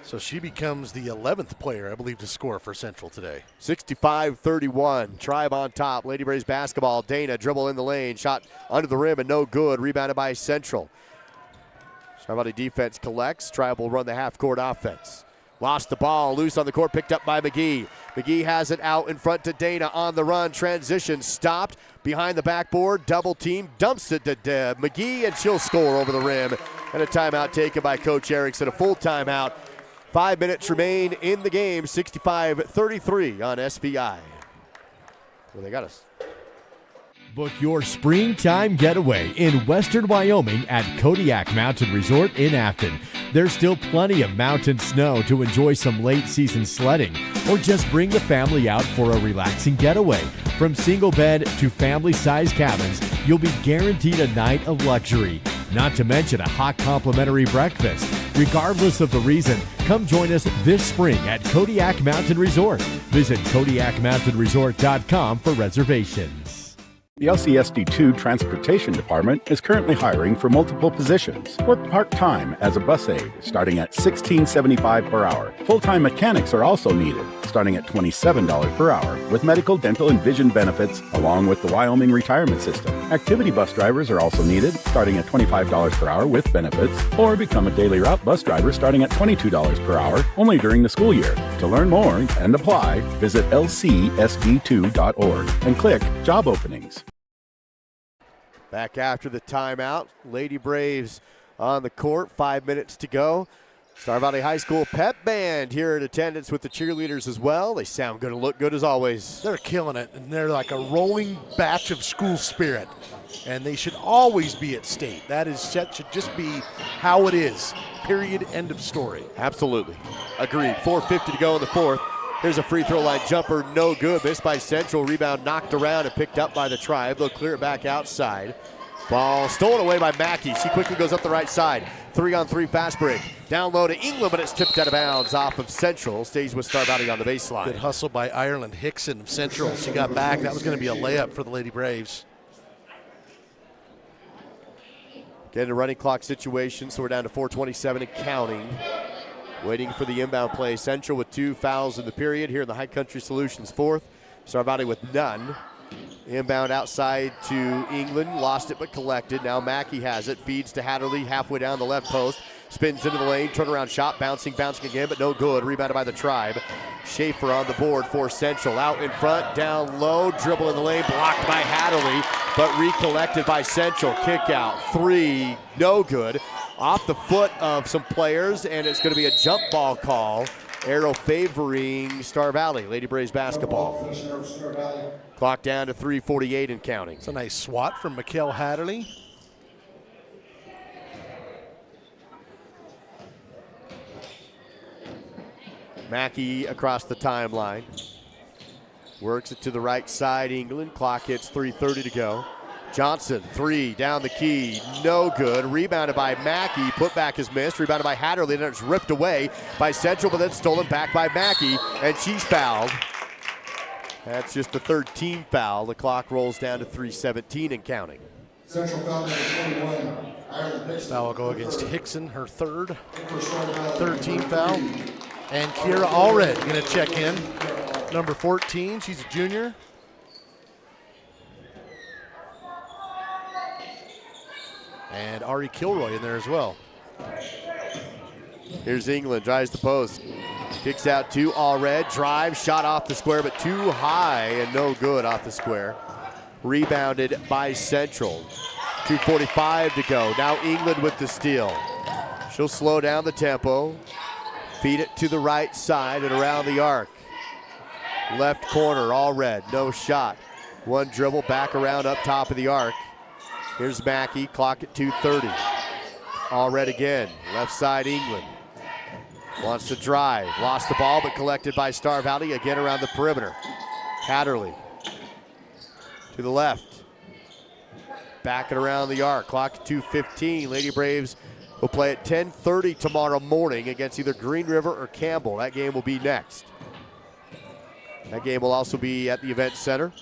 K: So she becomes the 11th player, I believe, to score for Central today.
J: 65-31. Tribe on top. Lady Braves basketball. Dana dribble in the lane. Shot under the rim and no good. Rebounded by Central. Star Valley defense collects. Tribe will run the half-court offense. Lost the ball. Loose on the court. Picked up by McGee. McGee has it out in front to Dana on the run. Transition stopped. Behind the backboard. Double team. Dumps it to McGee, and she'll score over the rim. And a timeout taken by Coach Erickson. A full timeout. 5 minutes remain in the game. 65-33 on SVI. Well, they got us.
A: Book your springtime getaway in western Wyoming at Kodiak Mountain Resort in Afton. There's still plenty of mountain snow to enjoy some late season sledding, or just bring the family out for a relaxing getaway. From single bed to family size cabins, you'll be guaranteed a night of luxury. Not to mention a hot complimentary breakfast. Regardless of the reason, come join us this spring at Kodiak Mountain Resort. Visit KodiakMountainResort.com for reservations.
D: The LCSD2 Transportation Department is currently hiring for multiple positions. Work part-time as a bus aide, starting at $16.75 per hour. Full-time mechanics are also needed, starting at $27 per hour, with medical, dental, and vision benefits, along with the Wyoming retirement system. Activity bus drivers are also needed, starting at $25 per hour with benefits, or become a daily route bus driver starting at $22 per hour, only during the school year. To learn more and apply, visit lcsd2.org and click Job Openings.
J: Back after the timeout, Lady Braves on the court, 5 minutes to go. Star Valley High School pep band here in attendance with the cheerleaders as well. They sound good and look good as always.
K: They're killing it, and they're like a rolling batch of school spirit, and they should always be at state. That should just be how it is, period, end of story.
J: Absolutely. Agreed. 4:50 to go in the fourth. Here's a free throw line jumper, no good. Missed by Central. Rebound knocked around and picked up by the Tribe. They'll clear it back outside. Ball stolen away by Mackey. She quickly goes up the right side. 3-on-3 fast break. Down low to England, but it's tipped out of bounds off of Central. Stays with Star Valley on the baseline.
K: Good hustle by Ireland Hickson of Central. She got back. That was going to be a layup for the Lady Braves.
J: Getting a running clock situation, so we're down to 4:27 and counting. Waiting for the inbound play. Central with 2 fouls in the period here in the High Country Solutions fourth. Star Valley with none. Inbound outside to England. Lost it but collected. Now Mackey has it. Feeds to Hatterley halfway down the left post. Spins into the lane. Turnaround shot. Bouncing again, but no good. Rebounded by the Tribe. Schaefer on the board for Central. Out in front. Down low. Dribble in the lane. Blocked by Hatterley, but recollected by Central. Kick out. 3. No good. Off the foot of some players, and it's going to be a jump ball call. Arrow favoring Star Valley. Lady Braves basketball. Clock down to 3:48 and counting.
K: It's a nice swat from Mikkel Hatterley.
J: Mackey across the timeline. Works it to the right side, England. Clock hits 3:30 to go. Johnson, 3, down the key, no good. Rebounded by Mackey, putback is missed. Rebounded by Hatterley, then it's ripped away by Central, but then stolen back by Mackey, and she's fouled. That's just the third team foul. The clock rolls down to 3:17 and counting.
K: Central foul number 21. Foul will go against Hickson, her third team foul. And Kira Allred going to check in. Number 14, she's a junior. And Ari Kilroy in there as well.
J: Here's England, drives the post. Kicks out to Allred, drive, shot off the square, but too high and no good off the square. Rebounded by Central. 2:45 to go. Now England with the steal. She'll slow down the tempo. Feed it to the right side and around the arc. Left corner, Allred, no shot. One dribble, back around up top of the arc. Here's Mackey, clock at 2:30. Allred again, left side England. Wants to drive, lost the ball, but collected by Star Valley, again around the perimeter. Hatterley to the left. Back and around the arc, clock at 2:15. Lady Braves will play at 10:30 tomorrow morning against either Green River or Campbell. That game will be next. That game will also be at the Event Center.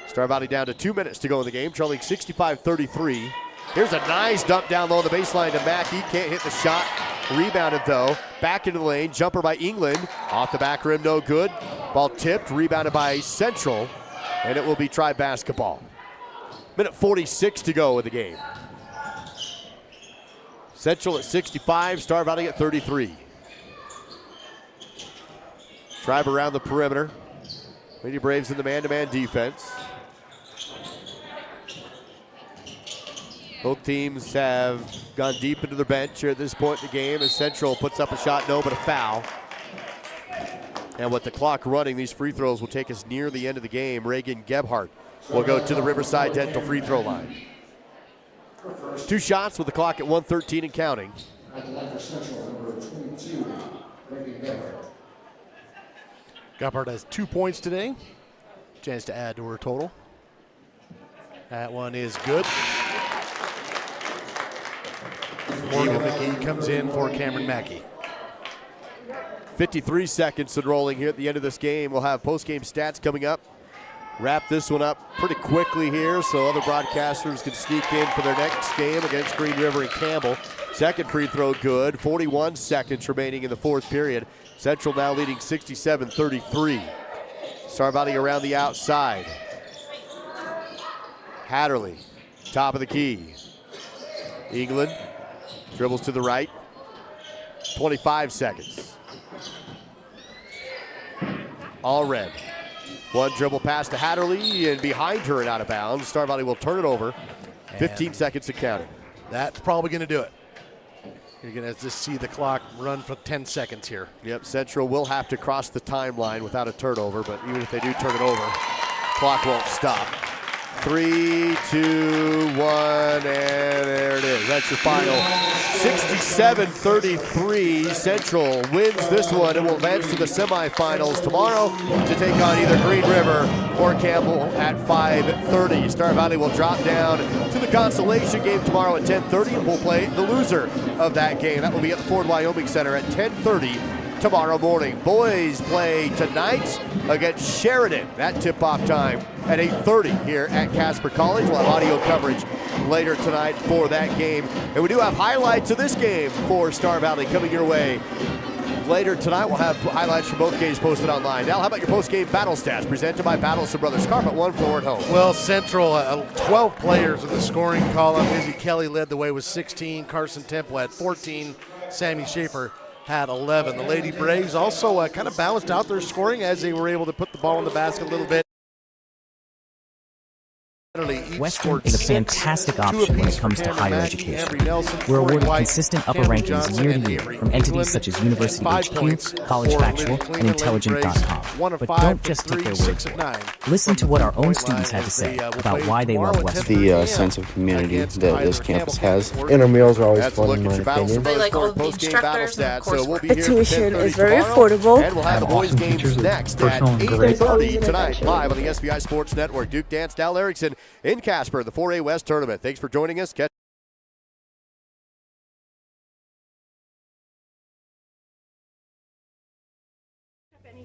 J: Star Valley down to 2 minutes to go in the game, trailing 65-33. Here's a nice dump down low on the baseline to Mackey. Can't hit the shot. Rebounded though. Back into the lane. Jumper by England. Off the back rim, no good. Ball tipped. Rebounded by Central. And it will be try basketball. Minute 46 to go in the game. Central at 65. Star Valley at 33. Drive around the perimeter. Lady Braves in the man-to-man defense. Both teams have gone deep into their bench here at this point in the game as Central puts up a shot, no, but a foul. And with the clock running, these free throws will take us near the end of the game. Reagan Gebhardt will go to the Riverside Dental free throw line. 2 shots with the clock at 1:13 and counting.
K: Gebhardt has 2 points today. Chance to add to her total. That one is good. Morgan McGee comes in for Cameron Mackey.
J: 53 seconds and rolling here at the end of this game. We'll have post-game stats coming up. Wrap this one up pretty quickly here so other broadcasters can sneak in for their next game against Green River and Campbell. Second free throw good. 41 seconds remaining in the fourth period. Central now leading 67-33. Star Valley around the outside. Hatterley, top of the key. England dribbles to the right. 25 seconds. Allred. One dribble pass to Hatterley and behind her and out of bounds. Star Valley will turn it over. 15 seconds to counting.
K: That's probably going to do it. You're going to just see the clock run for 10 seconds here.
J: Yep, Central will have to cross the timeline without a turnover, but even if they do turn it over, clock won't stop. 3, 2, 1, and there it is. That's your final. 67-33. Central wins this one and will advance to the semifinals tomorrow to take on either Green River or Campbell at 5:30. Star Valley will drop down to the consolation game tomorrow at 10:30 and we'll play the loser of that game. That will be at the Ford Wyoming Center at 10:30 tomorrow morning. Boys play tonight against Sheridan. That tip-off time at 8:30 here at Casper College. We'll have audio coverage later tonight for that game. And we do have highlights of this game for Star Valley coming your way. Later tonight, we'll have highlights from both games posted online. Now, how about your post-game battle stats presented by Battles of Brothers Carpet One Floor at Home?
K: Well, Central, 12 players in the scoring column. Izzy Kelly led the way with 16. Carson Temple had 14. Sammy Schaefer had 11. The Lady Braves also kind of balanced out their scoring as they were able to put the ball in the basket a little bit.
O: Western is a fantastic option when it comes to higher education. We're awarded consistent upper rankings year to year from entities such as University HQ, College Factual, and Intelligent.com. But don't just take their word for it. Listen to what our own students had to say about why they love Western.
P: The sense of community that this campus has.
Q: Intramurals are always fun in my opinion.
R: They like all the instructors and the coursework.
S: The tuition is very affordable.
J: And we'll have the boys' games next at 8:30 tonight, live on the SVI Sports Network. Duke Dance, Dal Erickson in Casper, the 4A West Tournament. Thanks for joining us.
L: Anything